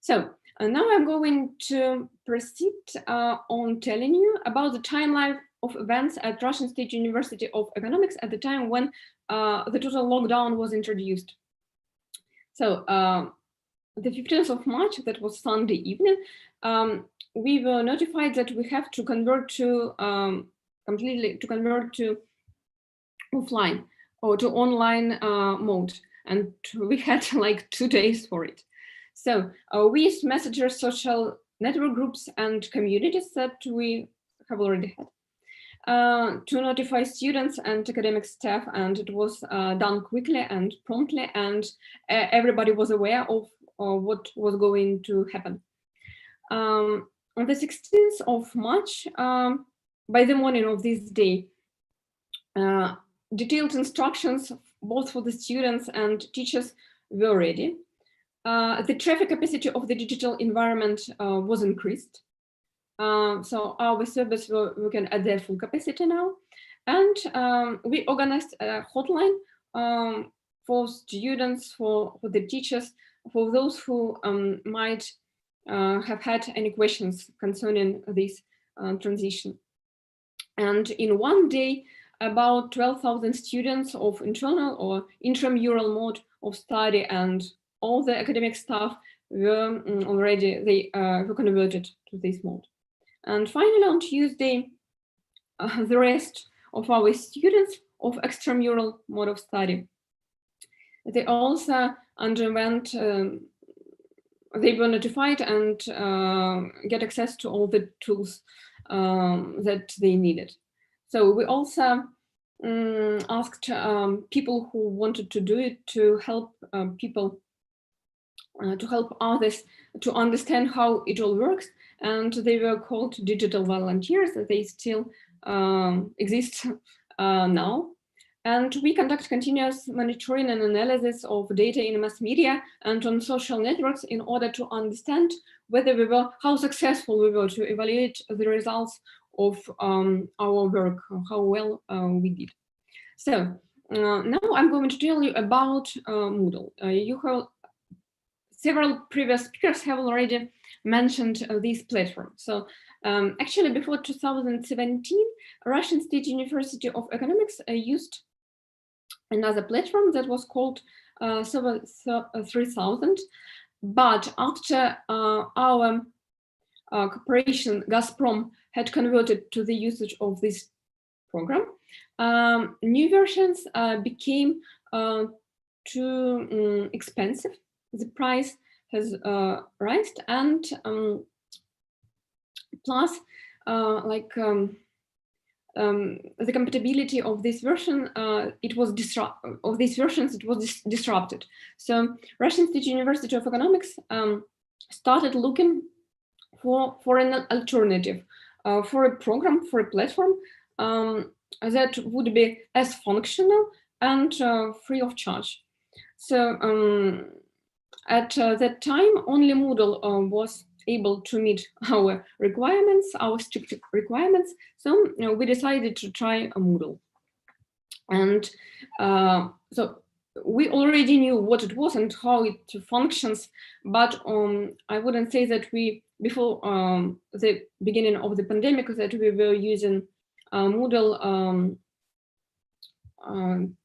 [SPEAKER 3] So now I'm going to proceed on telling you about the timeline of events at Russian State University of Economics at the time when the total lockdown was introduced. So the 15th of March, that was Sunday evening, we were notified that we have to convert to offline or to online mode, and we had like 2 days for it. So we used messengers, social network groups, and communities that we have already had to notify students and academic staff, and it was done quickly and promptly, and everybody was aware of what was going to happen. On the 16th of March, by the morning of this day, detailed instructions both for the students and teachers were ready. The traffic capacity of the digital environment was increased. So our servers were working at their full capacity now. And we organized a hotline for students, for the teachers, for those who might have had any questions concerning this transition. And in one day, about 12,000 students of internal or intramural mode of study and all the academic staff were already, they were converted to this mode. And finally, on Tuesday, the rest of our students of extramural mode of study, they also underwent, they were notified and get access to all the tools that they needed. So we also asked people who wanted to do it to help people, to help others to understand how it all works. And they were called digital volunteers. They still exist now. And we conduct continuous monitoring and analysis of data in mass media and on social networks in order to understand whether we were, how successful we were, to evaluate the results of our work, how well we did. So now I'm going to tell you about Moodle. You have several previous speakers have already mentioned this platform. So actually, before 2017, Russian State University of Economics used another platform that was called Server 3000. But after our corporation, Gazprom, had converted to the usage of this program, new versions became too expensive. The price has raised, and plus the compatibility of this version, it was disrupted. So Russian State University of Economics started looking for an alternative, for a program, for a platform that would be as functional and free of charge. So at that time, only Moodle was able to meet our requirements, our strict requirements. So we decided to try a Moodle. And so we already knew what it was and how it functions, but I wouldn't say that we, before the beginning of the pandemic, that we were using Moodle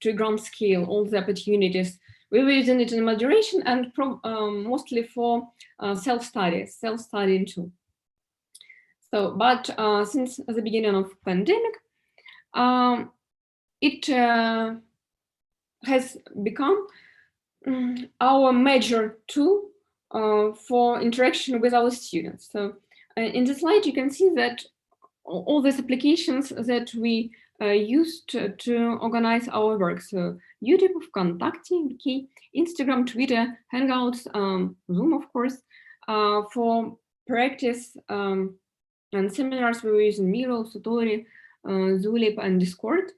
[SPEAKER 3] to grand scale all the opportunities. We were using it in moderation and mostly for self-studying too. So, but since the beginning of pandemic, it has become our major tool for interaction with our students. So in the slide, you can see that all these applications that we used to organize our work. So YouTube, Contacti, Instagram, Twitter, Hangouts, Zoom, of course. For practice and seminars, we were using Miro, Satori, Zulip, and Discord.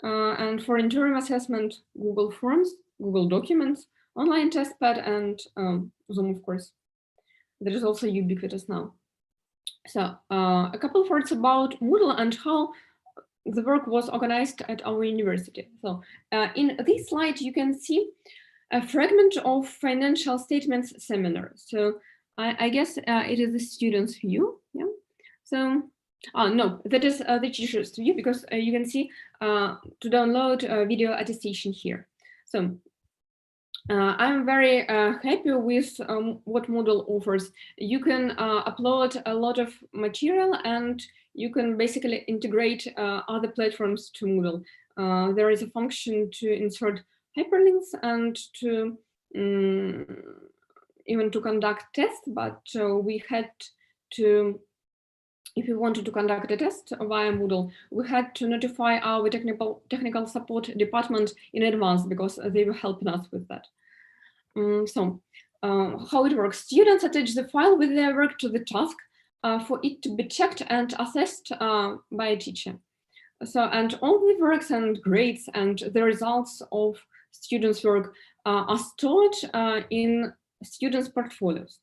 [SPEAKER 3] And for interim assessment, Google Forms, Google Documents, online testpad, and Zoom, of course. That is also ubiquitous now. So a couple of words about Moodle and how the work was organized at our university. So in this slide, you can see a fragment of financial statements seminar. So I guess it is the student's view. Yeah. So no, that is the teacher's view, because you can see to download video attestation here. So I'm very happy with what Moodle offers. You can upload a lot of material and you can basically integrate other platforms to Moodle. There is a function to insert hyperlinks and to even to conduct tests, but we had to, if we wanted to conduct a test via Moodle, we had to notify our technical support department in advance, because they were helping us with that. So how it works: students attach the file with their work to the task for it to be checked and assessed by a teacher. So, and all the works and grades and the results of students' work are stored in students' portfolios.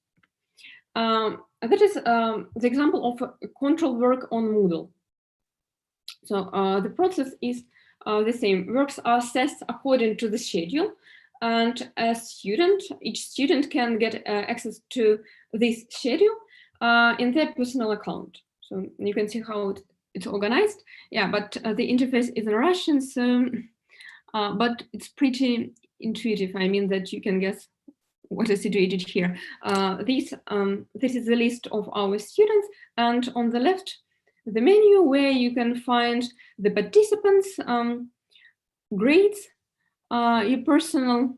[SPEAKER 3] That is the example of control work on Moodle. So the process is the same. Works are assessed according to the schedule, and each student can get access to this schedule in their personal account. So you can see how it's organized. Yeah, but the interface is in Russian, so but it's pretty intuitive. I mean that you can guess what is situated here. This is the list of our students, and on the left, the menu where you can find the participants, grades, your personal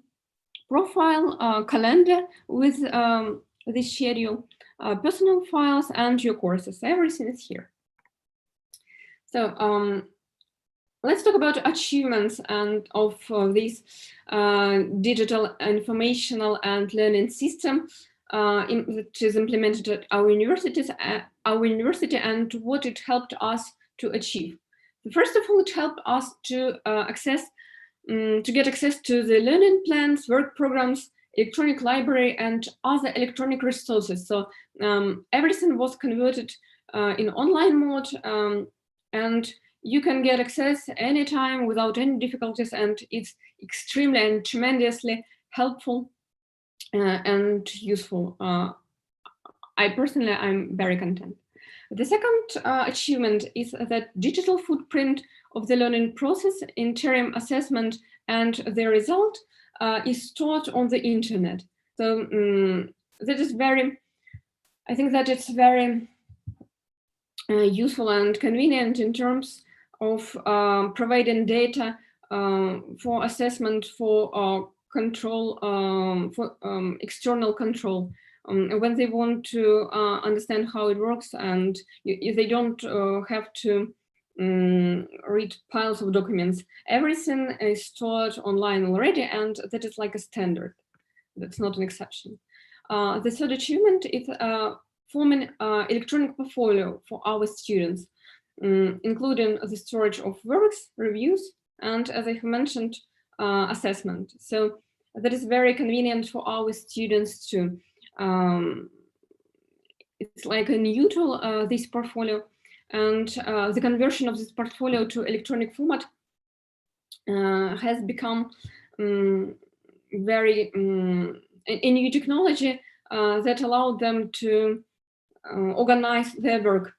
[SPEAKER 3] profile, calendar with the schedule, personal files, and your courses. Everything is here. So let's talk about achievements and of this digital informational and learning system that is implemented at our university, and what it helped us to achieve. First of all, it helped us to get access to the learning plans, work programs, electronic library, and other electronic resources. So everything was converted in online mode, and you can get access anytime without any difficulties, and it's extremely and tremendously helpful and useful. I personally, I'm very content. The second achievement is that digital footprint of the learning process, interim assessment, and the result is stored on the internet. So that is very, I think that it's very useful and convenient in terms of providing data for assessment for control, for external control. When they want to understand how it works, and they don't have to read piles of documents. Everything is stored online already, and that is like a standard. That's not an exception. The third achievement is forming electronic portfolio for our students, including the storage of works, reviews, and, as I have mentioned, assessment. So that is very convenient for our students to. It's like a neutral, this portfolio, and the conversion of this portfolio to electronic format has become very a new technology that allowed them to organize their work.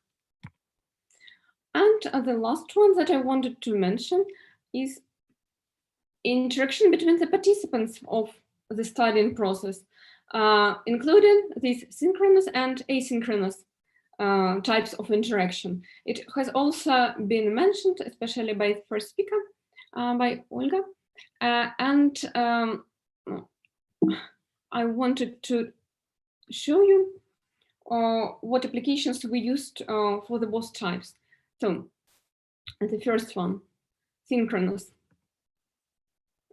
[SPEAKER 3] And the last one that I wanted to mention is interaction between the participants of the studying process, including these synchronous and asynchronous types of interaction. It has also been mentioned, especially by the first speaker, by Olga. And I wanted to show you what applications we used for the both types. So the first one, synchronous.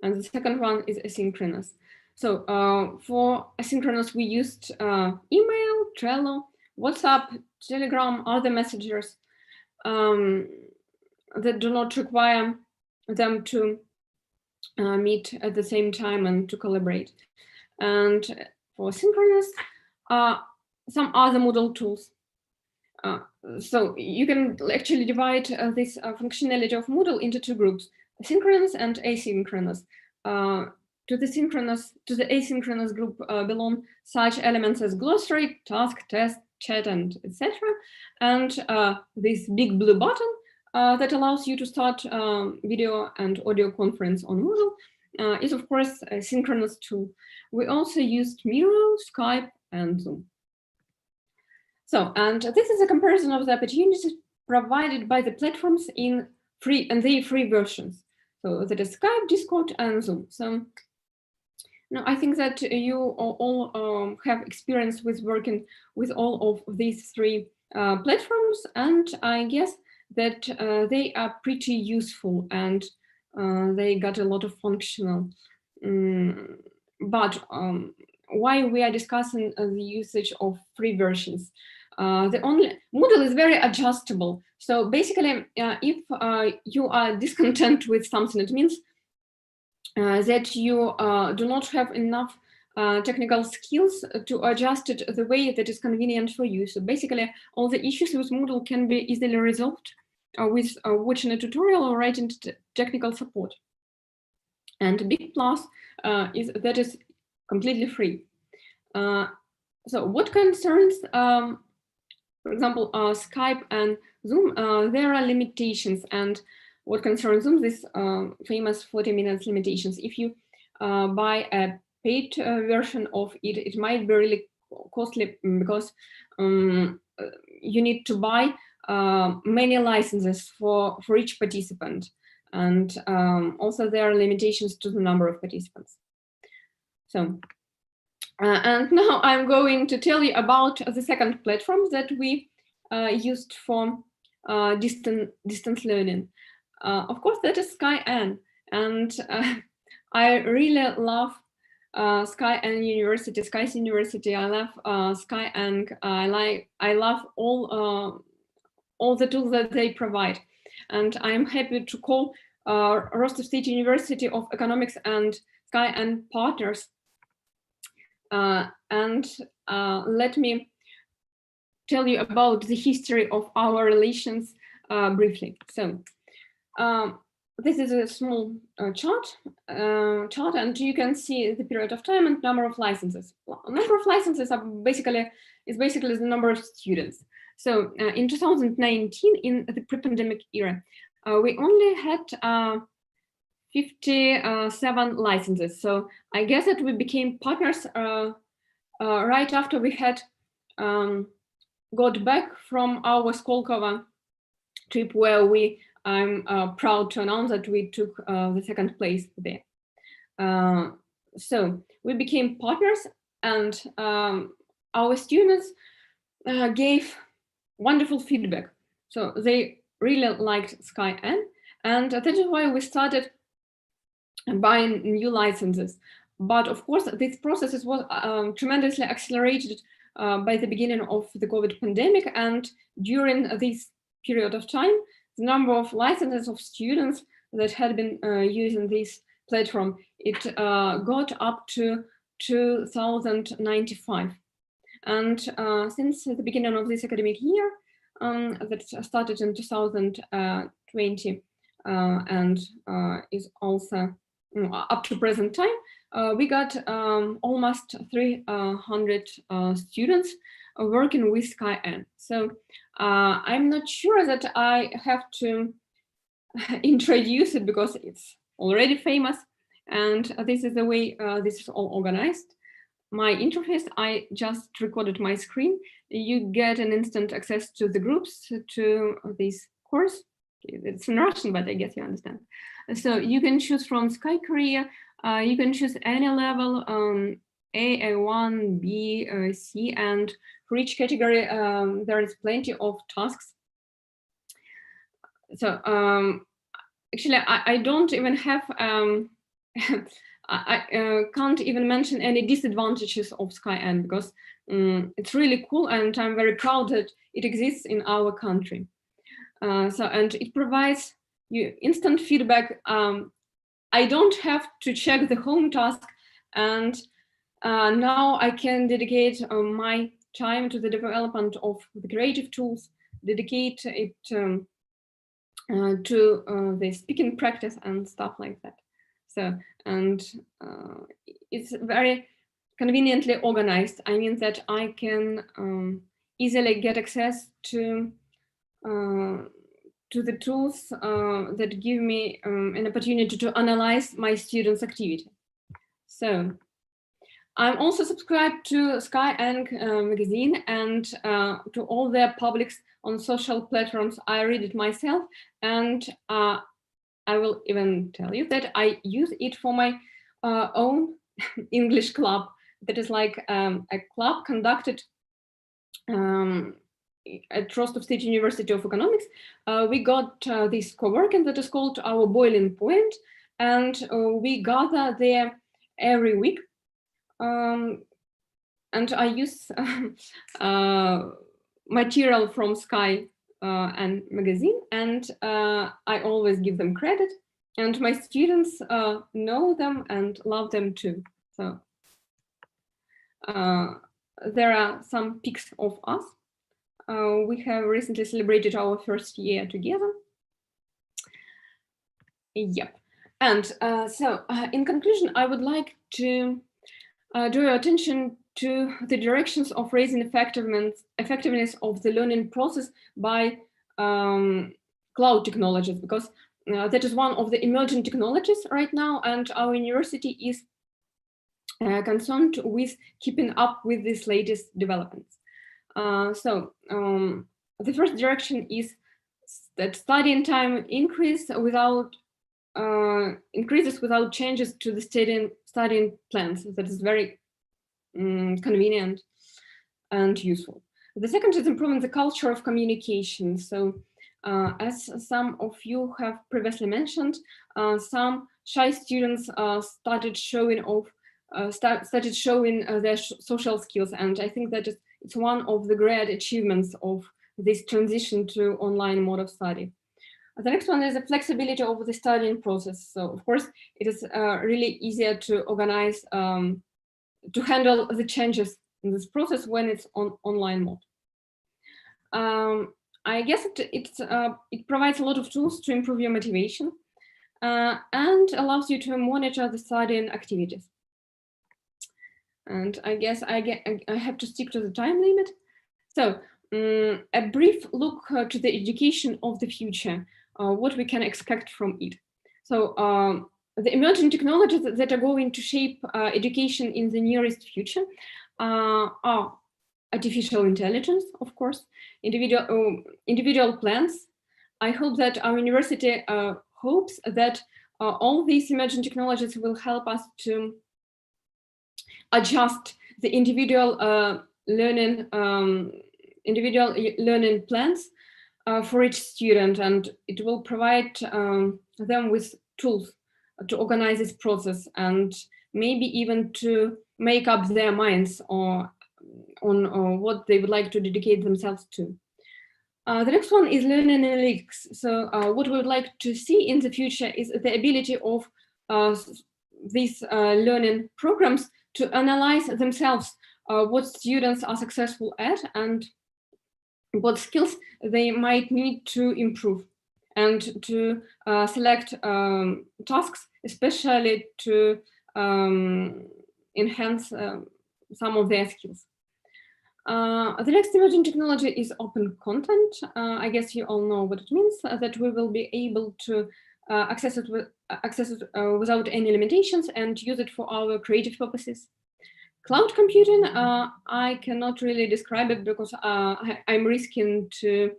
[SPEAKER 3] And the second one is asynchronous. So for asynchronous, we used email, Trello, WhatsApp, Telegram, other messengers that do not require them to meet at the same time and to collaborate. And for synchronous, some other Moodle tools. So you can actually divide this functionality of Moodle into two groups, synchronous and asynchronous. To the asynchronous group belong such elements as glossary, task, test, chat, and etc. And this big blue button that allows you to start video and audio conference on Moodle is, of course, a synchronous tool. We also used Miro, Skype, and Zoom. So, and this is a comparison of the opportunities provided by the platforms in their free versions. So that is Skype, Discord, and Zoom. So now I think that you all have experience with working with all of these three platforms, and I guess that they are pretty useful and they got a lot of functional. But why we are discussing the usage of free versions? Moodle is very adjustable. So basically, if you are discontent with something, it means that you do not have enough technical skills to adjust it the way that is convenient for you. So basically, all the issues with Moodle can be easily resolved with watching a tutorial or writing technical support. And a big plus is that it's completely free. So what concerns, for example, Skype and Zoom, there are limitations. And what concerns Zoom, this famous 40 minutes limitations. If you buy a paid version of it, it might be really costly because you need to buy many licenses for each participant. And also there are limitations to the number of participants. So, and now I'm going to tell you about the second platform that we used for distance learning. Of course, that is Skyeng, and I really love Skyeng University, Skyeng University. I love Skyeng. I love all the tools that they provide, and I'm happy to call Rostov State University of Economics and Skyeng partners. And let me tell you about the history of our relations briefly. So. This is a small chart, and you can see the period of time and number of licenses. Number of licenses are basically the number of students. So in 2019, in the pre-pandemic era, we only had 57 licenses. So I guess that we became partners right after we had got back from our Skolkovo trip, where I'm proud to announce that we took the second place there. So we became partners, and our students gave wonderful feedback. So they really liked Skyeng, and that is why we started buying new licenses. But of course, this process was tremendously accelerated by the beginning of the COVID pandemic, and during this period of time, the number of licenses of students that had been using this platform, it got up to 2,095. And since the beginning of this academic year, that started in 2020 and is also up to present time, we got almost 300 students working with Skyeng. So I'm not sure that I have to introduce it because it's already famous, and this is the way this is all organized. My interface, I just recorded my screen. You get an instant access to the groups, to this course. It's in Russian, but I guess you understand. So you can choose from Sky Korea. You can choose any level, A, A1, B, C, and for each category, there is plenty of tasks. So actually, I don't even have, I can't even mention any disadvantages of Skyeng, because it's really cool, and I'm very proud that it exists in our country. And it provides you instant feedback. I don't have to check the home task, and now I can dedicate my time to the development of the creative tools, dedicate it to the speaking practice and stuff like that. So, and it's very conveniently organized. I mean that I can easily get access to the tools that give me an opportunity to analyze my students' activity. So I'm also subscribed to Skyeng magazine and to all their publics on social platforms. I read it myself, and I will even tell you that I use it for my own English club. That is like a club conducted at Rostov State University of Economics. We got this co-working that is called our boiling point, and we gather there every week. And I use material from Sky and magazine, and I always give them credit, and my students know them and love them too. So there are some pics of us. We have recently celebrated our first year together. Yep. And so in conclusion, I would like to draw your attention to the directions of raising effectiveness of the learning process by cloud technologies, because that is one of the emerging technologies right now, and our university is concerned with keeping up with these latest developments. So the first direction is that studying time increases without changes to the studying plans. That is very convenient and useful. The second is improving the culture of communication. So as some of you have previously mentioned, some shy students started showing their social skills, and I think that it's one of the great achievements of this transition to online mode of study. The next one is the flexibility of the studying process. So of course, it is really easier to organize, to handle the changes in this process when it's on online mode. I guess it provides a lot of tools to improve your motivation and allows you to monitor the studying activities. And I guess I have to stick to the time limit. So a brief look to the education of the future, what we can expect from it. So the emerging technologies that are going to shape education in the nearest future are artificial intelligence, of course, individual plans. I hope that our university hopes that all these emerging technologies will help us to adjust the individual learning plans for each student, and it will provide them with tools to organize this process and maybe even to make up their minds on what they would like to dedicate themselves to. The next one is learning analytics. So what we would like to see in the future is the ability of these learning programs to analyze themselves what students are successful at and what skills they might need to improve, and to select tasks, especially to enhance some of their skills. The next emerging technology is open content. I guess you all know what it means, that we will be able to access it without any limitations and use it for our creative purposes. Cloud computing, I cannot really describe it because I'm risking to,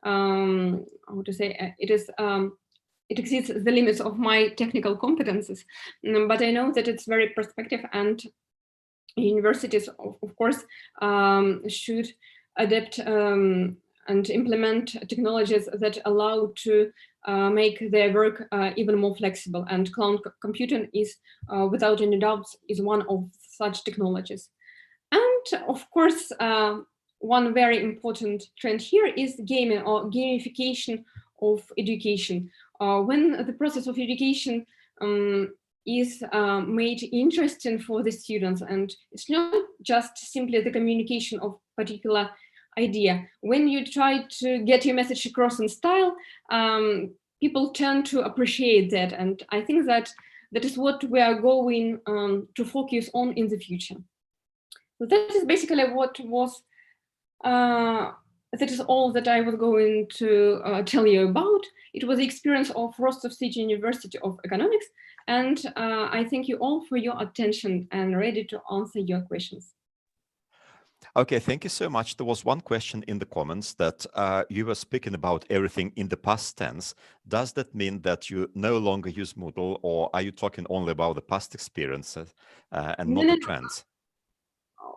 [SPEAKER 3] how to say, it exceeds the limits of my technical competences, but I know that it's very prospective, and universities, of course, should adapt and implement technologies that allow to make their work even more flexible. And cloud computing is, without any doubts, is one of such technologies. And of course, one very important trend here is gaming or gamification of education. When the process of education is made interesting for the students, and it's not just simply the communication of particular idea. When you try to get your message across in style, people tend to appreciate that, and I think that that is what we are going to focus on in the future. So that is basically what was that is all that I was going to tell you about. It was the experience of Rostov City University of Economics, and I thank you all for your attention and ready to answer your questions.
[SPEAKER 1] Okay, thank you so much. There was one question in the comments that you were speaking about everything in the past tense. Does that mean that you no longer use Moodle, or are you talking only about the past experiences and not the trends?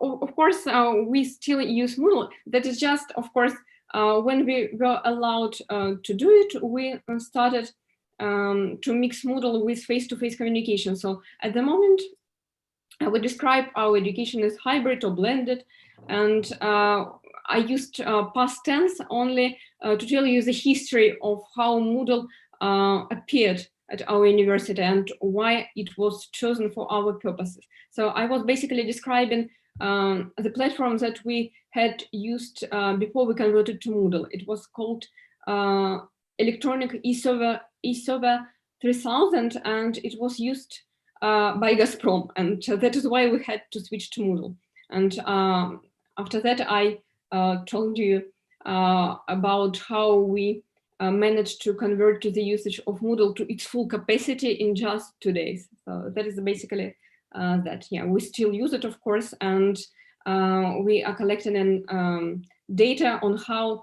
[SPEAKER 3] Of course, we still use Moodle. That is just, of course, when we were allowed to do it, we started to mix Moodle with face-to-face communication. So at the moment, I would describe our education as hybrid or blended. And I used past tense only to tell you the history of how Moodle appeared at our university and why it was chosen for our purposes. So I was basically describing the platform that we had used before we converted to Moodle. It was called Electronic e-Server 3000, and it was used by Gazprom, and that is why we had to switch to Moodle. And after that, I told you about how we managed to convert to the usage of Moodle to its full capacity in just 2 days. So that is basically that. Yeah, we still use it, of course, and we are collecting data on how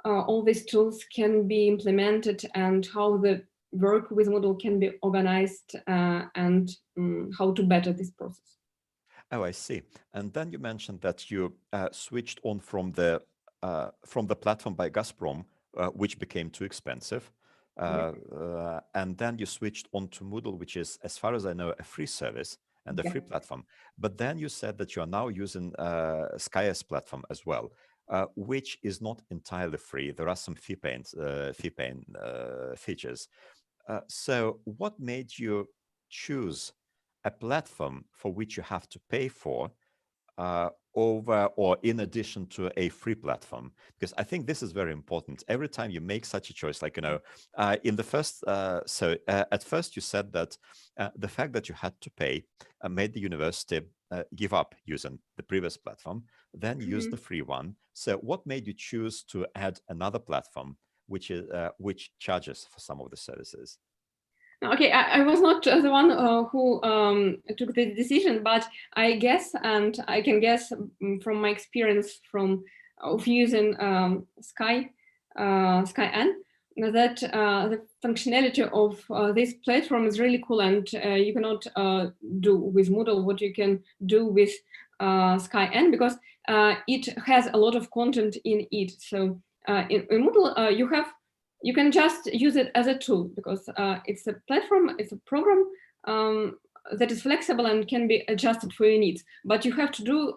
[SPEAKER 3] all these tools can be implemented and how the work with Moodle can be organized and how to better this process.
[SPEAKER 1] Oh, I see. And then you mentioned that you switched on from the platform by Gazprom, which became too expensive. And then you switched on to Moodle, which is, as far as I know, a free service and a free platform. But then you said that you are now using Skyeng's platform as well, which is not entirely free. There are some fee-paying features. So what made you choose a platform for which you have to pay for over or in addition to a free platform? Because I think this is very important. Every time you make such a choice, like, in the first, at first you said that the fact that you had to pay made the university give up using the previous platform, then use the free one. So what made you choose to add another platform which charges for some of the services?
[SPEAKER 3] Okay, I was not the one who took the decision, but I guess, and I can guess from my experience of using Skyeng, that the functionality of this platform is really cool, and you cannot do with Moodle what you can do with Skyeng, because it has a lot of content in it. So in Moodle, you can just use it as a tool, because it's a platform, it's a program that is flexible and can be adjusted for your needs. But you have to do,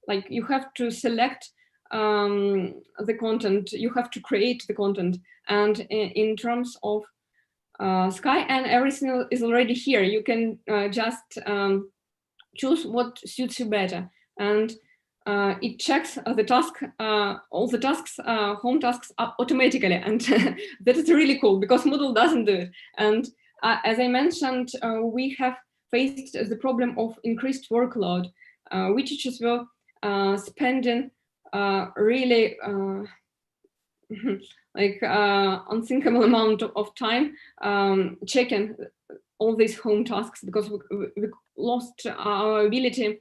[SPEAKER 3] like, you have to select the content, you have to create the content. And in terms of Skyeng, everything is already here. You can just choose what suits you better. And it checks the task, all the tasks, home tasks automatically. And that is really cool, because Moodle doesn't do it. And as I mentioned, we have faced the problem of increased workload. We teachers were spending really like unthinkable amount of time checking all these home tasks, because we lost our ability,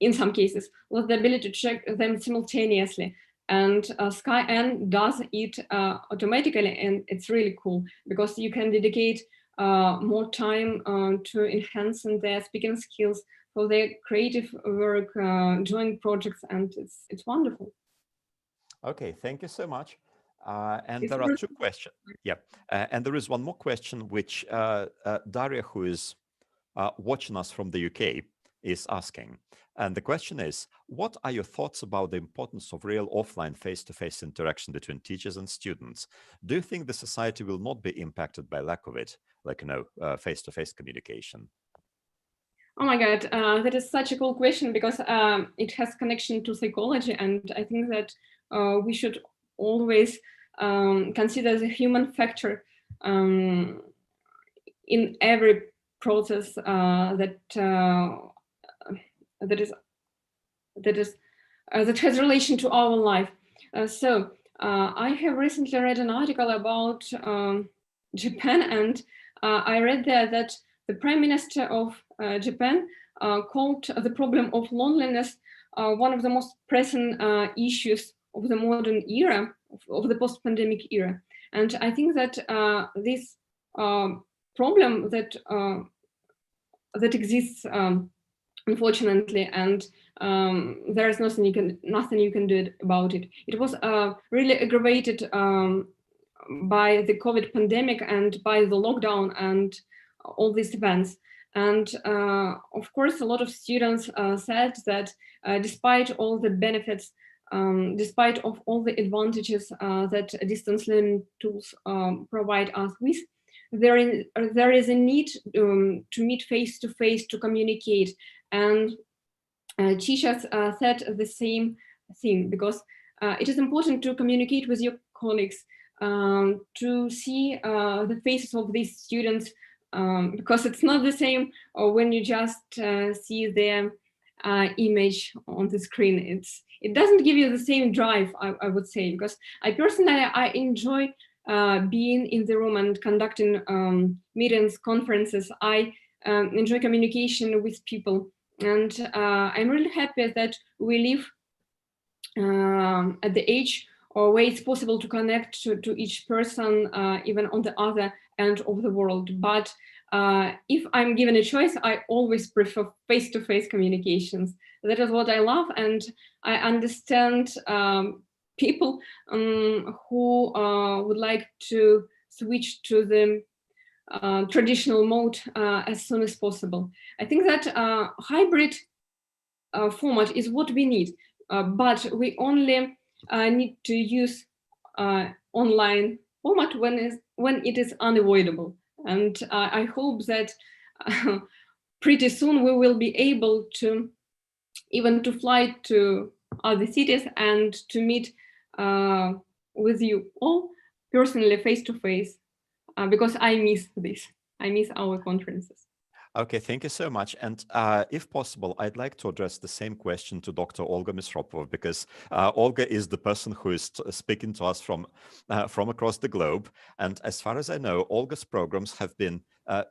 [SPEAKER 3] in some cases, lost the ability to check them simultaneously. And Skyeng does it automatically, and it's really cool, because you can dedicate more time to enhancing their speaking skills, for their creative work, joint projects, and it's wonderful.
[SPEAKER 1] Okay, thank you so much. And there are two questions. Yeah, and there is one more question which Daria, who is watching us from the UK, is asking. And the question is, what are your thoughts about the importance of real offline face-to-face interaction between teachers and students? Do you think the society will not be impacted by lack of it, like, face-to-face communication?
[SPEAKER 3] Oh my God, that is such a cool question, because it has connection to psychology. And I think that we should always consider the human factor in every process that has relation to our life. So I have recently read an article about Japan, and I read there that the Prime Minister of Japan called the problem of loneliness one of the most pressing issues of the modern era, of the post-pandemic era. And I think that this problem that exists, unfortunately, and there is nothing you can do about it. It was really aggravated by the COVID pandemic and by the lockdown and all these events. And of course, a lot of students said that despite all the benefits, despite of all the advantages that distance learning tools provide us with, there is a need to meet face to face, to communicate. And teachers said the same thing, because it is important to communicate with your colleagues, to see the faces of these students, because it's not the same when you just see their image on the screen. It doesn't give you the same drive, I would say, because I personally enjoy being in the room and conducting meetings, conferences. I enjoy communication with people, and I'm really happy that we live at the age where it's possible to connect to each person, even on the other end of the world. But if I'm given a choice, I always prefer face-to-face communications. That is what I love, and I understand people who would like to switch to the traditional mode as soon as possible. I think that hybrid format is what we need, but we only need to use online format when it is unavoidable. And I hope that pretty soon we will be able to even to fly to other cities and to meet with you all personally, face to face, because I miss this. I miss our conferences.
[SPEAKER 1] Okay, thank you so much. And if possible, I'd like to address the same question to Dr. Olga Mesropova, because Olga is the person who is speaking to us from across the globe. And as far as I know, Olga's programs have been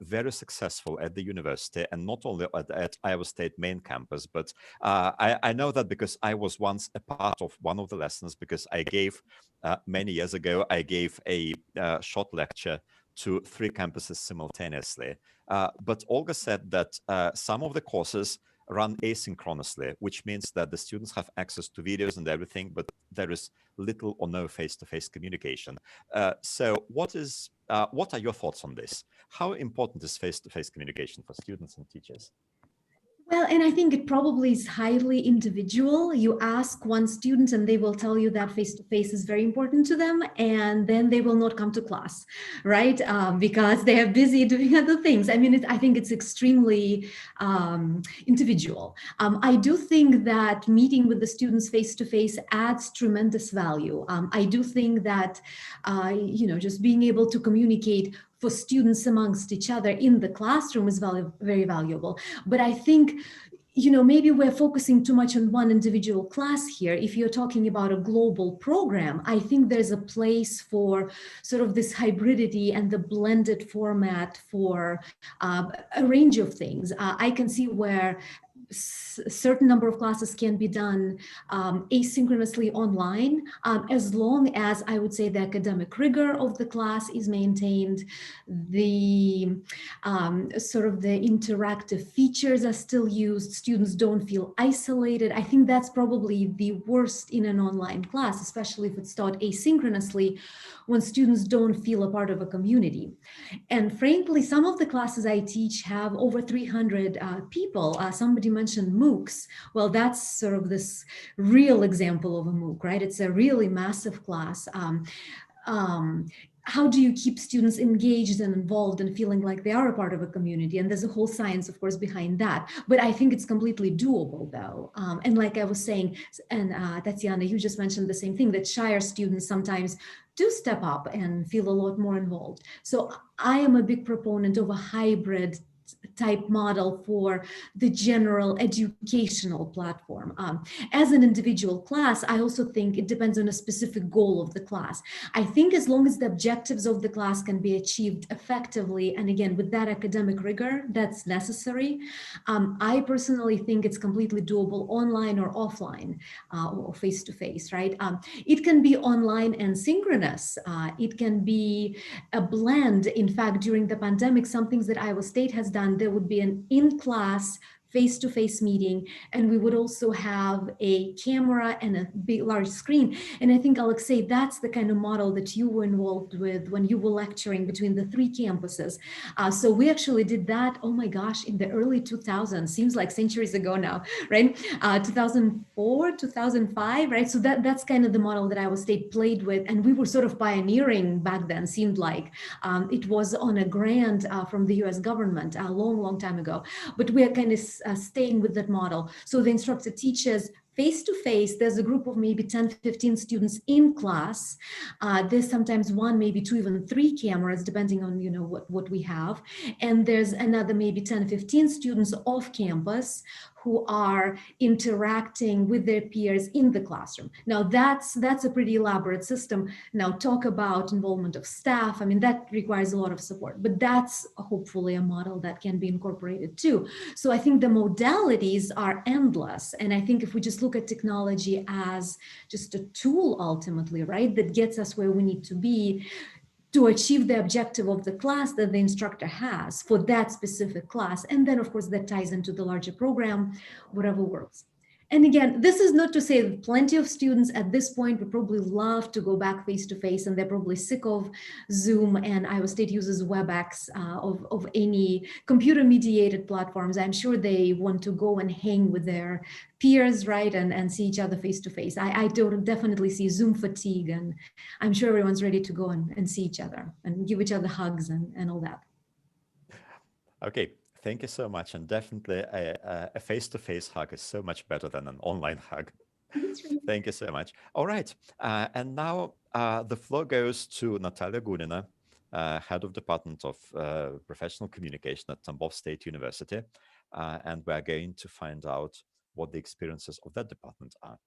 [SPEAKER 1] very successful at the university, and not only at Iowa State main campus, but I know that because I was once a part of one of the lessons, because I gave, many years ago, I gave a short lecture to 3 campuses simultaneously. But Olga said that some of the courses run asynchronously, which means that the students have access to videos and everything, but there is little or no face-to-face communication. So what are your thoughts on this? How important is face-to-face communication for students and teachers?
[SPEAKER 2] Well, and I think it probably is highly individual. You ask one student and they will tell you that face-to-face is very important to them, and then they will not come to class, right? Because they are busy doing other things. I mean, I think it's extremely individual. I do think that meeting with the students face-to-face adds tremendous value. I do think that, just being able to communicate for students amongst each other in the classroom is very valuable. But I think, maybe we're focusing too much on one individual class here. If you're talking about a global program, I think there's a place for sort of this hybridity and the blended format for a range of things. I can see where a certain number of classes can be done asynchronously online, as long as, I would say, the academic rigor of the class is maintained, the sort of the interactive features are still used, students don't feel isolated. I think that's probably the worst in an online class, especially if it's taught asynchronously, when students don't feel a part of a community. And frankly, some of the classes I teach have over 300 people. Somebody mentioned MOOCs. Well, that's sort of this real example of a MOOC, right? It's a really massive class. How do you keep students engaged and involved and feeling like they are a part of a community? And there's a whole science, of course, behind that. But I think it's completely doable, though. And like I was saying, and Tatiana, you just mentioned the same thing, that shyer students sometimes do step up and feel a lot more involved. So I am a big proponent of a hybrid type model for the general educational platform. As an individual class, I also think it depends on a specific goal of the class. I think as long as the objectives of the class can be achieved effectively, and again, with that academic rigor that's necessary, I personally think it's completely doable online or offline or face-to-face, right? It can be online and synchronous. It can be a blend. In fact, during the pandemic, some things that Iowa State has done, there would be an in-class face-to-face meeting, and we would also have a camera and a big large screen. And I think, Alexey, that's the kind of model that you were involved with when you were lecturing between the 3 campuses. So we actually did that, oh my gosh, in the early 2000s, seems like centuries ago now, right? 2004, 2005, right? So that's kind of the model that Iowa State played with, and we were sort of pioneering back then, seemed like. It was on a grant from the US government a long time ago, but we are kind of staying with that model. So the instructor teaches face-to-face. There's a group of maybe 10, 15 students in class. There's sometimes 1, maybe 2, even 3 cameras, depending on what we have. And there's another maybe 10, 15 students off campus who are interacting with their peers in the classroom. Now that's a pretty elaborate system. Now talk about involvement of staff. I mean, that requires a lot of support, but that's hopefully a model that can be incorporated too. So I think the modalities are endless. And I think if we just look at technology as just a tool ultimately, right, that gets us where we need to be, to achieve the objective of the class that the instructor has for that specific class. And then, of course, that ties into the larger program, whatever works. And again, this is not to say that plenty of students at this point would probably love to go back face-to-face, and they're probably sick of Zoom, and Iowa State uses WebEx of any computer-mediated platforms. I'm sure they want to go and hang with their peers, right, and see each other face-to-face. I definitely see Zoom fatigue, and I'm sure everyone's ready to go and see each other and give each other hugs and all that.
[SPEAKER 1] Okay. Thank you so much. And definitely a face-to-face hug is so much better than an online hug. Thank you so much. All right. And now the floor goes to Natalia Gunina, Head of Department of Professional Communication at Tambov State University. And we're going to find out what the experiences of that department are.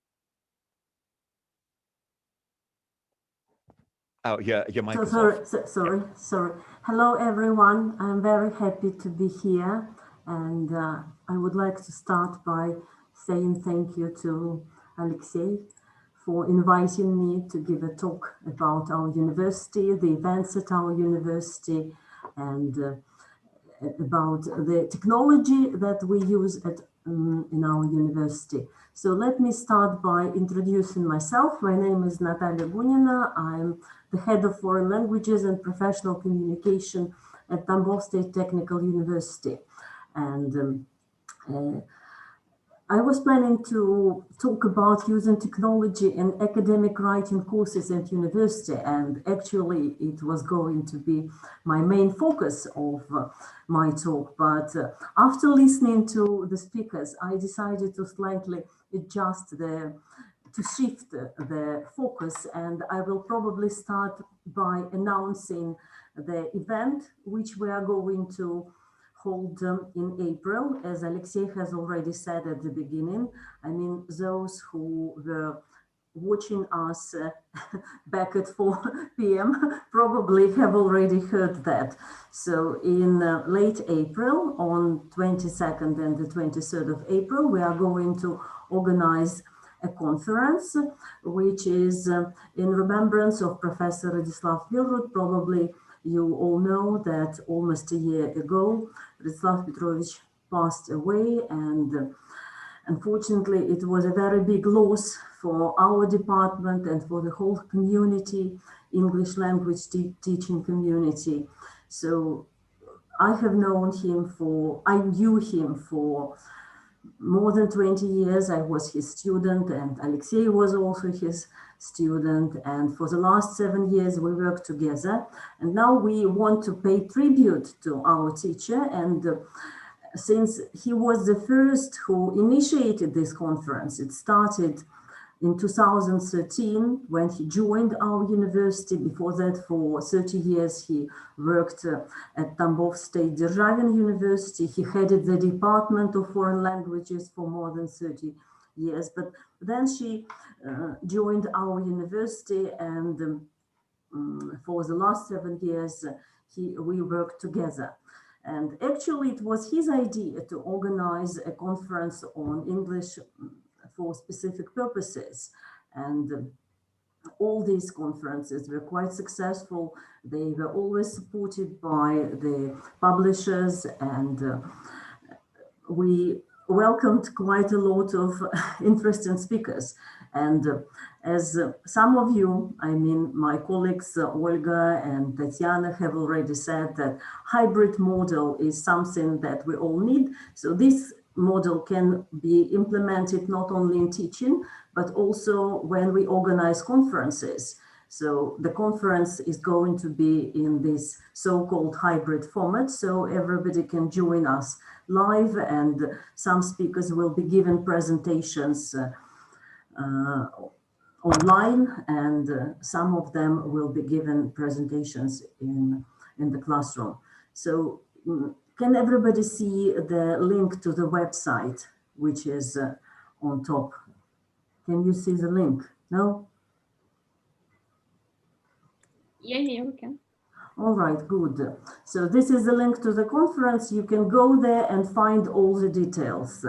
[SPEAKER 1] Oh, yeah, your mic is
[SPEAKER 6] sorry,
[SPEAKER 1] off.
[SPEAKER 6] sorry. Hello, everyone. I'm very happy to be here. And I would like to start by saying thank you to Alexey for inviting me to give a talk about our university, the events at our university, and about the technology that we use at in our university. So let me start by introducing myself. My name is Natalia Gunina. I'm the head of foreign languages and professional communication at Tambov State Technical University. And I was planning to talk about using technology in academic writing courses at university, and actually it was going to be my main focus of my talk. But after listening to the speakers, I decided to slightly adjust to shift the focus, and I will probably start by announcing the event which we are going to hold in April, as Alexey has already said at the beginning. I mean, those who were watching us back at 4 p.m. probably have already heard that. So in late April, on 22nd and the 23rd of April, we are going to organize a conference, which is in remembrance of Professor Radislav Vellore. Probably you all know that almost a year ago, Radislav Petrovich passed away, and unfortunately it was a very big loss for our department and for the whole community, English language teaching community. So I knew him for more than 20 years. I was his student, and Alexey was also his student. And for the last 7 years, we worked together. And now we want to pay tribute to our teacher. And since he was the first who initiated this conference, it started in 2013 when he joined our university. Before that, for 30 years, he worked at Tambov State Державin University. He headed the Department of Foreign Languages for more than 30 years. But then she joined our university, and for the last 7 years, we worked together. And actually, it was his idea to organize a conference on English for specific purposes. And all these conferences were quite successful. They were always supported by the publishers, and we welcomed quite a lot of interesting speakers. And as some of you, I mean, my colleagues Olga and Tatiana have already said, that hybrid model is something that we all need. So this model can be implemented not only in teaching, but also when we organize conferences. So the conference is going to be in this so-called hybrid format, so everybody can join us live, and some speakers will be given presentations online, and some of them will be given presentations in the classroom. So can everybody see the link to the website, which is on top? Can you see the link? No?
[SPEAKER 3] Yeah, we can.
[SPEAKER 6] All right, good. So this is the link to the conference. You can go there and find all the details.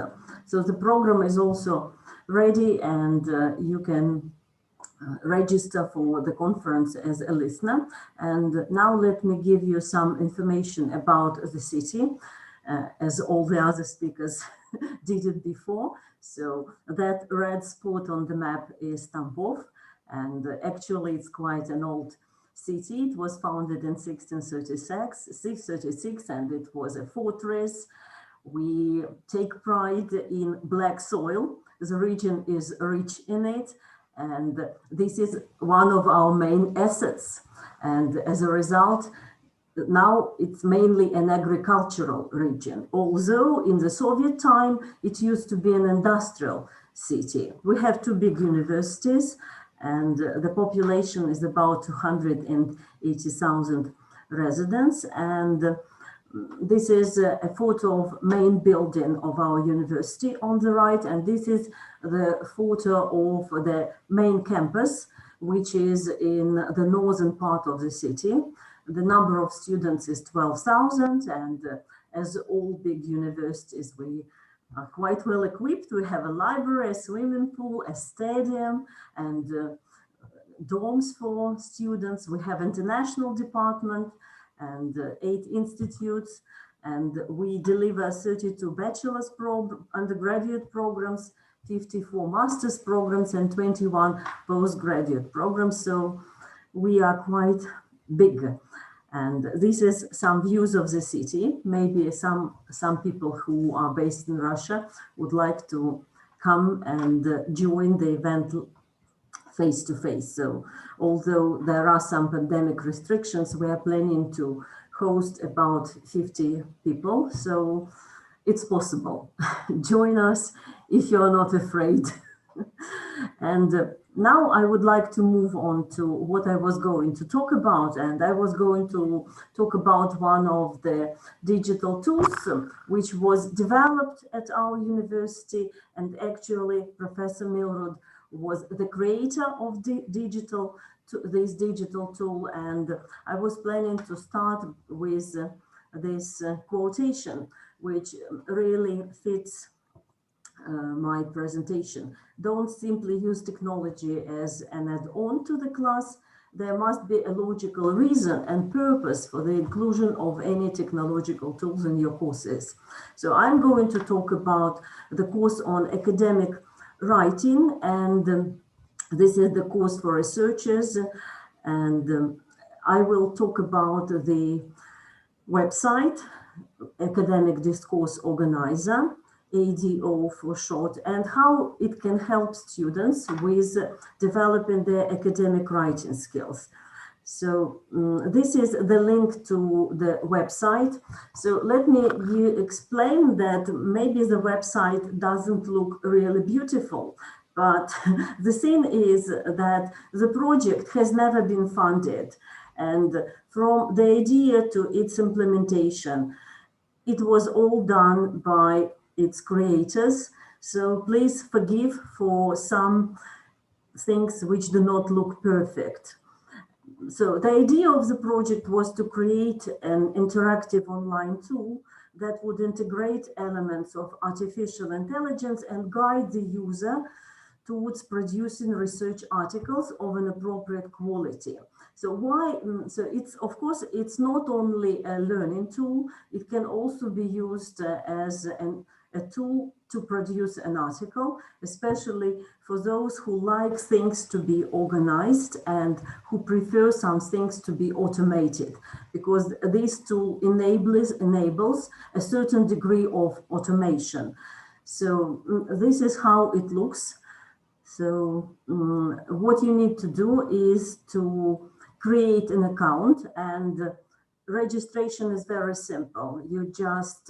[SPEAKER 6] So the program is also ready, and you can register for the conference as a listener. And now let me give you some information about the city, as all the other speakers did it before. So that red spot on the map is Tambov, and actually it's quite an old city. It was founded in 1636, and it was a fortress. We take pride in black soil. The region is rich in it, and this is one of our main assets. And as a result, now it's mainly an agricultural region. Although in the Soviet time, it used to be an industrial city. We have 2 big universities, and the population is about 280,000 residents. And this is a photo of main building of our university on the right, and this is the photo of the main campus, which is in the northern part of the city. The number of students is 12,000, and as all big universities, we are quite well equipped. We have a library, a swimming pool, a stadium, and dorms for students. We have international department and 8 institutes, and we deliver 32 bachelor's undergraduate programs, 54 master's programs, and 21 postgraduate programs. So we are quite big. And this is some views of the city. Maybe some people who are based in Russia would like to come and join the event face to face. So although there are some pandemic restrictions, we are planning to host about 50 people. So it's possible. Join us if you're not afraid. And now I would like to move on to what I was going to talk about. And I was going to talk about one of the digital tools which was developed at our university. And actually, Professor Milrod was the creator of this digital tool. And I was planning to start with this quotation, which really fits my presentation. Don't simply use technology as an add-on to the class. There must be a logical reason and purpose for the inclusion of any technological tools in your courses. So I'm going to talk about the course on academic writing, and this is the course for researchers. And I will talk about the website, Academic Discourse Organizer, ADO for short, and how it can help students with developing their academic writing skills. So this is the link to the website. So let me explain that maybe the website doesn't look really beautiful, but the thing is that the project has never been funded. And from the idea to its implementation, it was all done by its creators. So please forgive for some things which do not look perfect. So the idea of the project was to create an interactive online tool that would integrate elements of artificial intelligence and guide the user towards producing research articles of an appropriate quality. So why? So it's, of course, it's not only a learning tool, it can also be used as a tool to produce an article, especially for those who like things to be organized and who prefer some things to be automated, because this tool enables a certain degree of automation. So this is how it looks. So what you need to do is to create an account, and registration is very simple. You just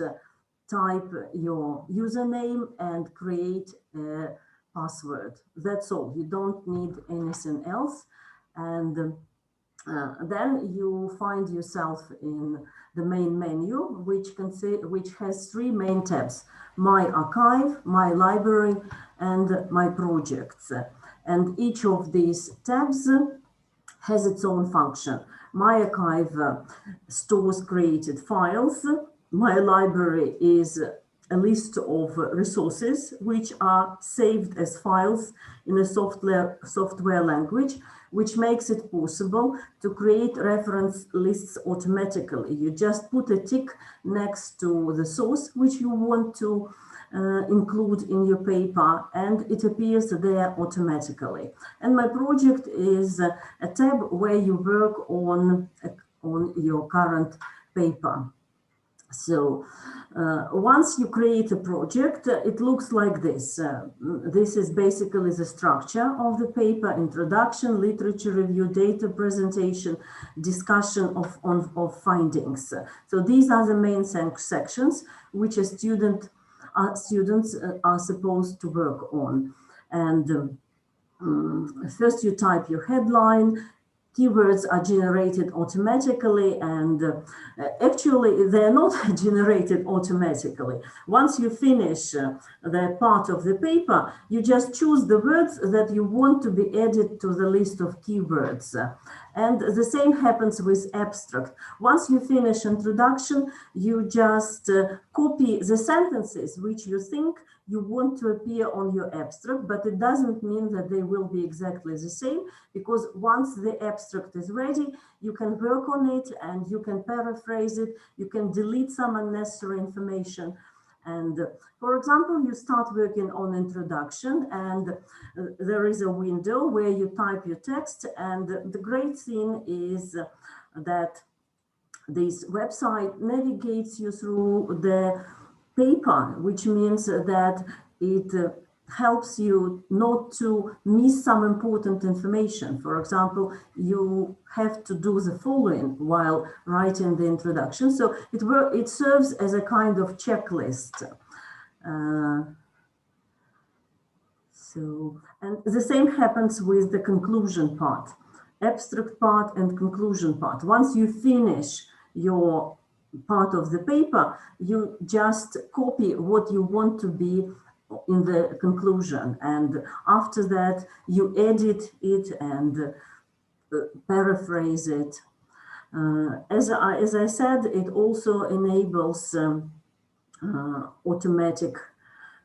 [SPEAKER 6] type your username and create a password. That's all. You don't need anything else. And then you find yourself in the main menu, which has 3 main tabs: My Archive, My Library, and My Projects. And each of these tabs has its own function. My Archive stores created files. My Library is a list of resources which are saved as files in a software language, which makes it possible to create reference lists automatically. You just put a tick next to the source which you want to include in your paper, and it appears there automatically. And My Project is a tab where you work on your current paper. So once you create a project, it looks like this. This is basically the structure of the paper: introduction, literature review, data presentation, discussion of findings. So these are the main sections which students are supposed to work on. And first you type your headline, keywords are generated automatically, and actually they're not generated automatically. Once you finish the part of the paper, you just choose the words that you want to be added to the list of keywords. And the same happens with abstract. Once you finish introduction, you just copy the sentences which you think you want to appear on your abstract, but it doesn't mean that they will be exactly the same, because once the abstract is ready, you can work on it and you can paraphrase it, you can delete some unnecessary information. And for example, you start working on introduction, and there is a window where you type your text, and the great thing is that this website navigates you through the paper, which means that it helps you not to miss some important information. For example, you have to do the following while writing the introduction. So it serves as a kind of checklist. And the same happens with the conclusion part, abstract part and conclusion part. Once you finish your part of the paper, you just copy what you want to be in the conclusion, and after that you edit it and paraphrase it. As I said, it also enables automatic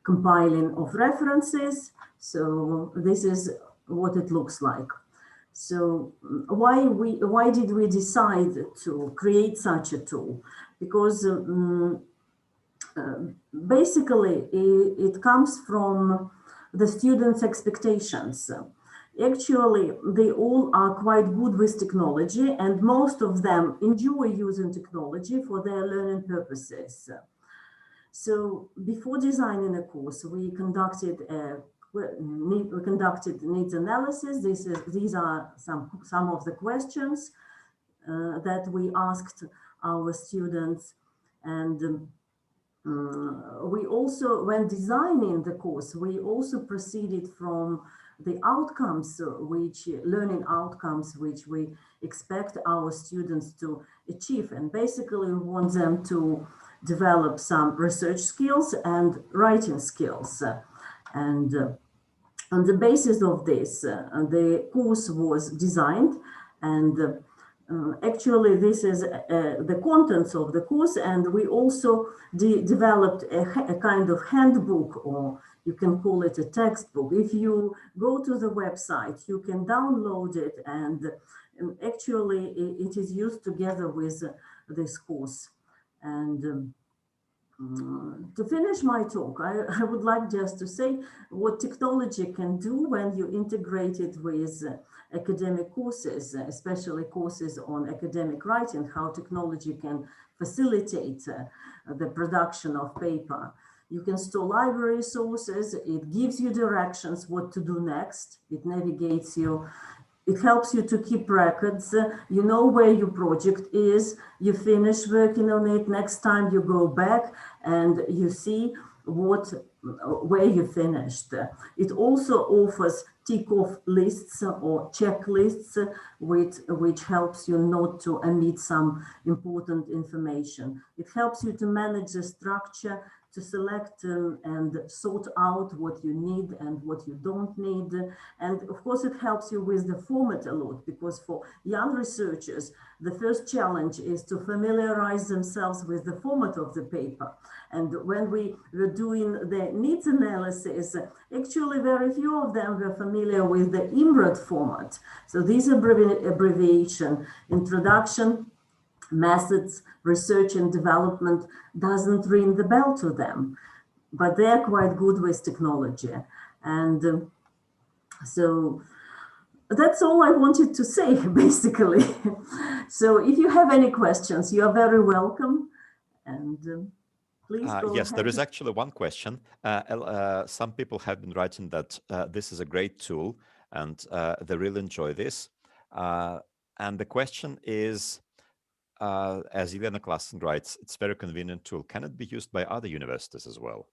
[SPEAKER 6] compiling of references. So this is what it looks like. So why did we decide to create such a tool? Because basically it comes from the students' expectations. Actually, they all are quite good with technology, and most of them enjoy using technology for their learning purposes. So before designing a course, we conducted needs analysis. These are some of the questions that we asked our students. And we also, when designing the course, we also proceeded from the outcomes, learning outcomes, which we expect our students to achieve. And basically, we want them to develop some research skills and writing skills. And on the basis of this, the course was designed, and actually this is the contents of the course, and we also developed a kind of handbook, or you can call it a textbook. If you go to the website, you can download it, and actually it is used together with this course. And to finish my talk, I would like just to say what technology can do when you integrate it with academic courses, especially courses on academic writing, how technology can facilitate the production of paper. You can store library sources, it gives you directions what to do next, it navigates you. It helps you to keep records. You know where your project is. You finish working on it. Next time you go back and you see where you finished. It also offers tick-off lists or checklists, which helps you not to omit some important information. It helps you to manage the structure, to select and sort out what you need and what you don't need. And of course, it helps you with the format a lot, because for young researchers, the first challenge is to familiarize themselves with the format of the paper. And when we were doing the needs analysis, actually very few of them were familiar with the IMRAD format. So this abbreviation, introduction, methods, research and development, doesn't ring the bell to them, but they're quite good with technology. And so that's all I wanted to say, basically. So if you have any questions, you are very welcome. And please go
[SPEAKER 1] yes,
[SPEAKER 6] ahead.
[SPEAKER 1] there is actually one question. Some people have been writing that this is a great tool and they really enjoy this. And the question is, as Elena Klassen writes, it's a very convenient tool. Can it be used by other universities as well?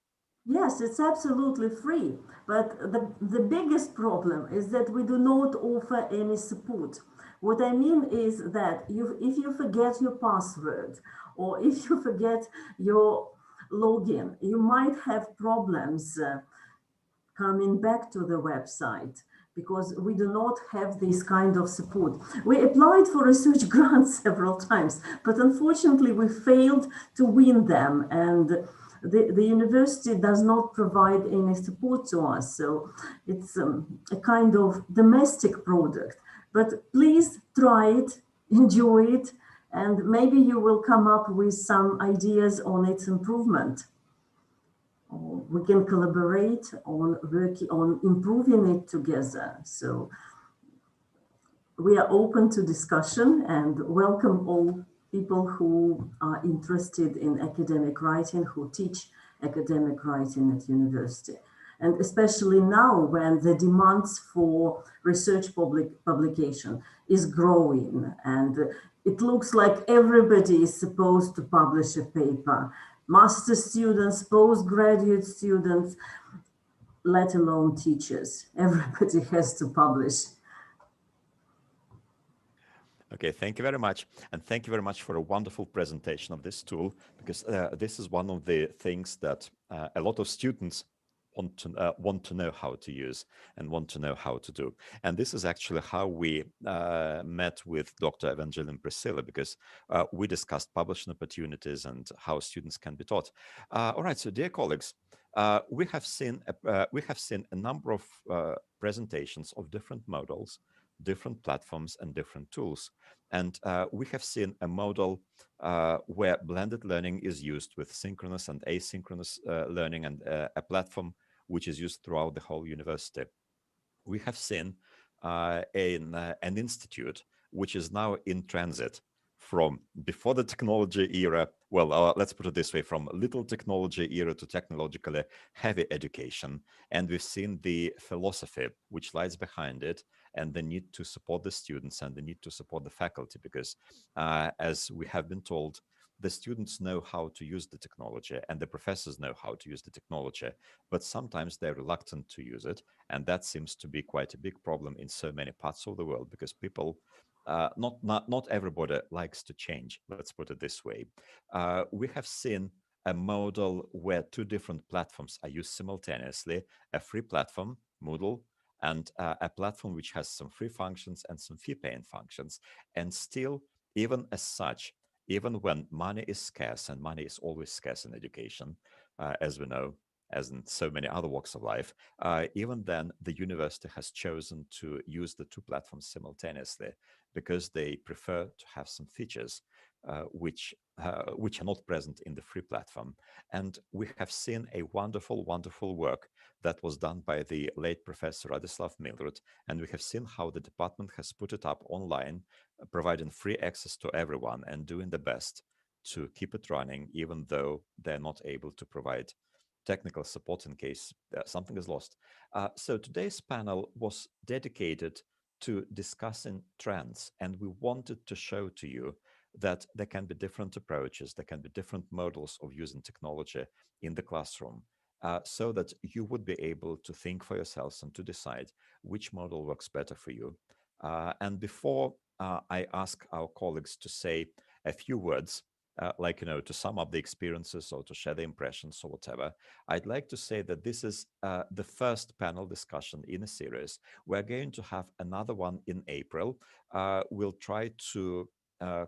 [SPEAKER 6] Yes, it's absolutely free. But the biggest problem is that we do not offer any support. What I mean is that if you forget your password or if you forget your login, you might have problems coming back to the website because we do not have this kind of support. We applied for research grants several times, but unfortunately we failed to win them, and the university does not provide any support to us. So it's a kind of domestic product, but please try it, enjoy it, and maybe you will come up with some ideas on its improvement. We can collaborate on working on improving it together. So we are open to discussion and welcome all people who are interested in academic writing, who teach academic writing at university. And especially now when the demands for research publication is growing, and it looks like everybody is supposed to publish a paper. Master students, postgraduate students, let alone teachers. Everybody has to publish.
[SPEAKER 1] Okay, thank you very much. And thank you very much for a wonderful presentation of this tool, because this is one of the things that a lot of students want to know how to use and want to know how to do. And this is actually how we met with Dr. Evangeline and Priscilla, because we discussed publishing opportunities and how students can be taught. All right, so dear colleagues, we have seen a number of presentations of different models, different platforms and different tools. And we have seen a model where blended learning is used with synchronous and asynchronous learning, and a platform which is used throughout the whole university. We have seen an institute which is now in transit from before the technology era, well, let's put it this way, from little technology era to technologically heavy education. And we've seen the philosophy which lies behind it, and the need to support the students and the need to support the faculty, because as we have been told, the students know how to use the technology and the professors know how to use the technology, but sometimes they're reluctant to use it. And that seems to be quite a big problem in so many parts of the world, because people, not everybody likes to change, let's put it this way. We have seen a model where two different platforms are used simultaneously, a free platform, Moodle, and a platform which has some free functions and some fee-paying functions. And still, even as such, even when money is scarce, and money is always scarce in education, as we know, as in so many other walks of life, even then the university has chosen to use the two platforms simultaneously, because they prefer to have some features which are not present in the free platform. And we have seen a wonderful, wonderful work that was done by the late Professor Radislav Milrud, and we have seen how the department has put it up online, providing free access to everyone and doing the best to keep it running, even though they're not able to provide technical support in case something is lost. So today's panel was dedicated to discussing trends, and we wanted to show to you that there can be different approaches, there can be different models of using technology in the classroom, so that you would be able to think for yourselves and to decide which model works better for you. And before I ask our colleagues to say a few words, like, to sum up the experiences or to share the impressions or whatever, I'd like to say that this is the first panel discussion in a series. We're going to have another one in April. We'll try to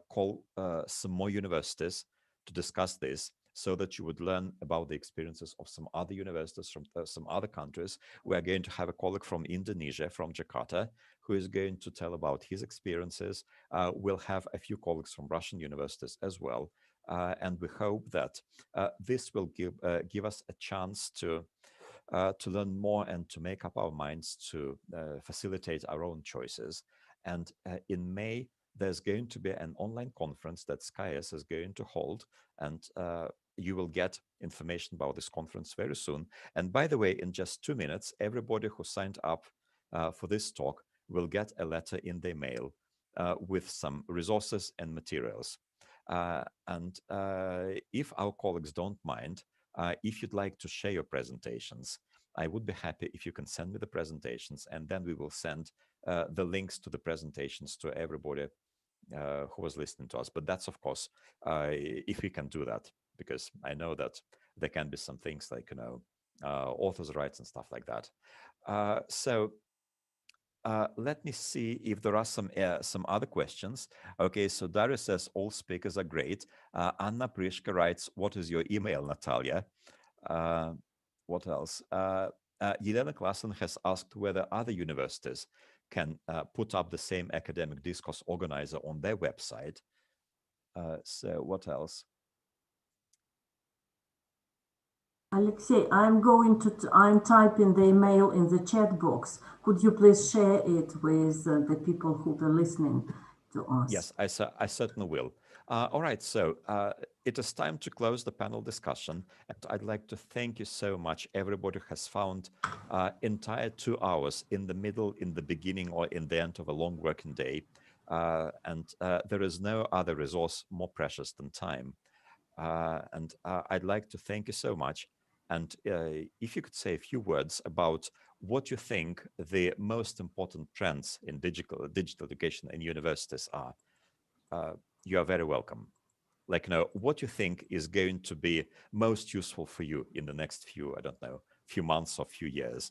[SPEAKER 1] call some more universities to discuss this, so that you would learn about the experiences of some other universities from some other countries. We are going to have a colleague from Indonesia, from Jakarta, who is going to tell about his experiences. We'll have a few colleagues from Russian universities as well. And we hope that this will give us a chance to learn more and to make up our minds to facilitate our own choices. And in May, there's going to be an online conference that Skyeng is going to hold, and you will get information about this conference very soon. And by the way, in just 2 minutes, everybody who signed up for this talk will get a letter in their mail with some resources and materials. And if our colleagues don't mind, if you'd like to share your presentations, I would be happy if you can send me the presentations, and then we will send the links to the presentations to everybody who was listening to us. But that's, of course, if we can do that, because I know that there can be some things like, authors' rights and stuff like that. So let me see if there are some other questions. Okay, so Darius says all speakers are great. Anna Prishka writes, "What is your email, Natalia?" What else? Yelena Klassen has asked whether other universities can put up the same academic discourse organizer on their website. So what else?
[SPEAKER 6] Alexey, I'm typing the email in the chat box. Could you please share it with the people who are listening to us?
[SPEAKER 1] Yes, I certainly will. All right, so it is time to close the panel discussion, and I'd like to thank you so much. Everybody has found entire 2 hours in the middle, in the beginning, or in the end of a long working day, and there is no other resource more precious than time. And I'd like to thank you so much. And if you could say a few words about what you think the most important trends in digital education in universities are, you are very welcome. Like, what you think is going to be most useful for you in the next few, I don't know, few months or few years.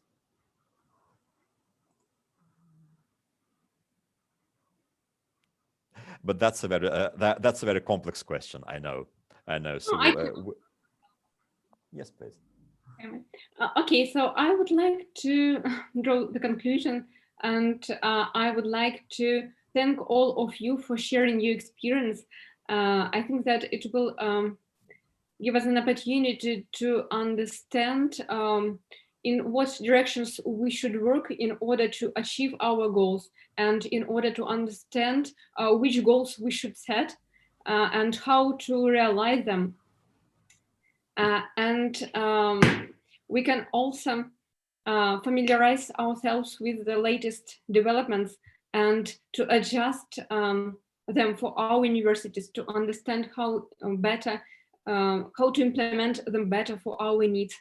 [SPEAKER 1] But that's a very complex question. I know. So yes, please.
[SPEAKER 3] Okay, so I would like to draw the conclusion, and I would like to thank all of you for sharing your experience. I think that it will give us an opportunity to understand in what directions we should work in order to achieve our goals, and in order to understand which goals we should set and how to realize them. And we can also familiarize ourselves with the latest developments and to adjust them for our universities, to understand how to implement them better for our needs.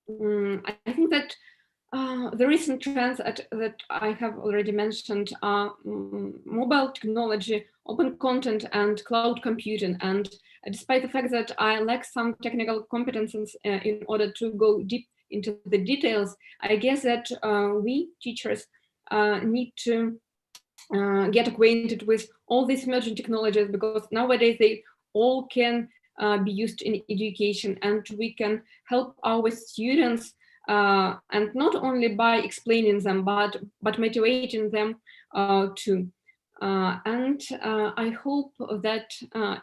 [SPEAKER 3] I think that the recent trends that I have already mentioned are mobile technology, open content, and cloud computing. And despite the fact that I lack some technical competences in order to go deep into the details, I guess that we teachers need to get acquainted with all these emerging technologies, because nowadays they all can be used in education, and we can help our students, and not only by explaining them, but motivating them too. And I hope that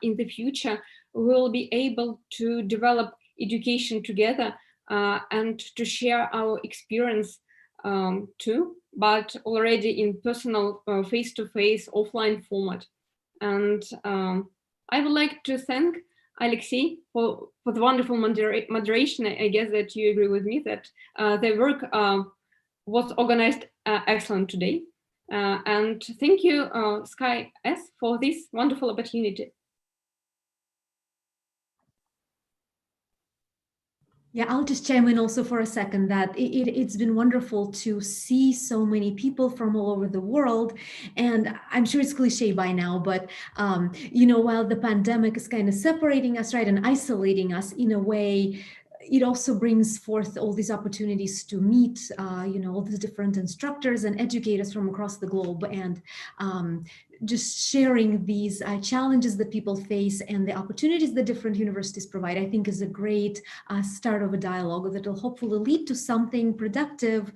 [SPEAKER 3] in the future we'll be able to develop education together and to share our experience too, but already in personal face-to-face offline format. And I would like to thank Alexey for the wonderful moderation. I guess that you agree with me that the work was organized excellent today. And thank you, Skyeng, for this wonderful opportunity.
[SPEAKER 2] Yeah, I'll just chime in also for a second that it's been wonderful to see so many people from all over the world. And I'm sure it's cliche by now, but, while the pandemic is kind of separating us, right, and isolating us in a way, it also brings forth all these opportunities to meet, all these different instructors and educators from across the globe, and just sharing these challenges that people face and the opportunities that different universities provide, I think is a great start of a dialogue that will hopefully lead to something productive,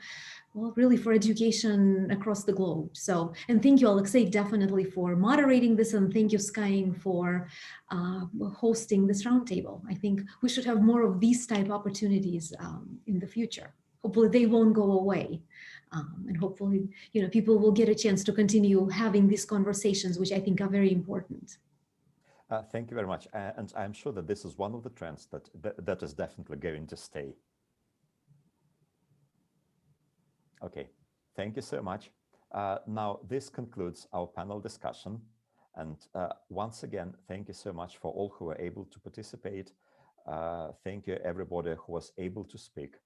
[SPEAKER 2] well, really for education across the globe. So, and thank you, Alexey, definitely for moderating this, and thank you, Skyeng, for hosting this roundtable. I think we should have more of these type opportunities in the future. Hopefully they won't go away. And hopefully, people will get a chance to continue having these conversations, which I think are very important.
[SPEAKER 1] Thank you very much. And I'm sure that this is one of the trends that is definitely going to stay. Okay, thank you so much. Now, this concludes our panel discussion. And once again, thank you so much for all who were able to participate. Thank you, everybody who was able to speak.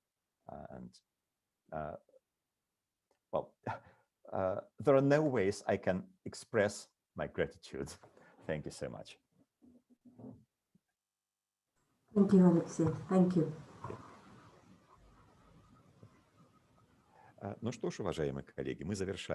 [SPEAKER 1] there are no ways I can express my gratitude. Thank you so much.
[SPEAKER 6] Thank you, Alexey. Thank you.
[SPEAKER 1] Ну что ж, уважаемые коллеги, мы завершаем.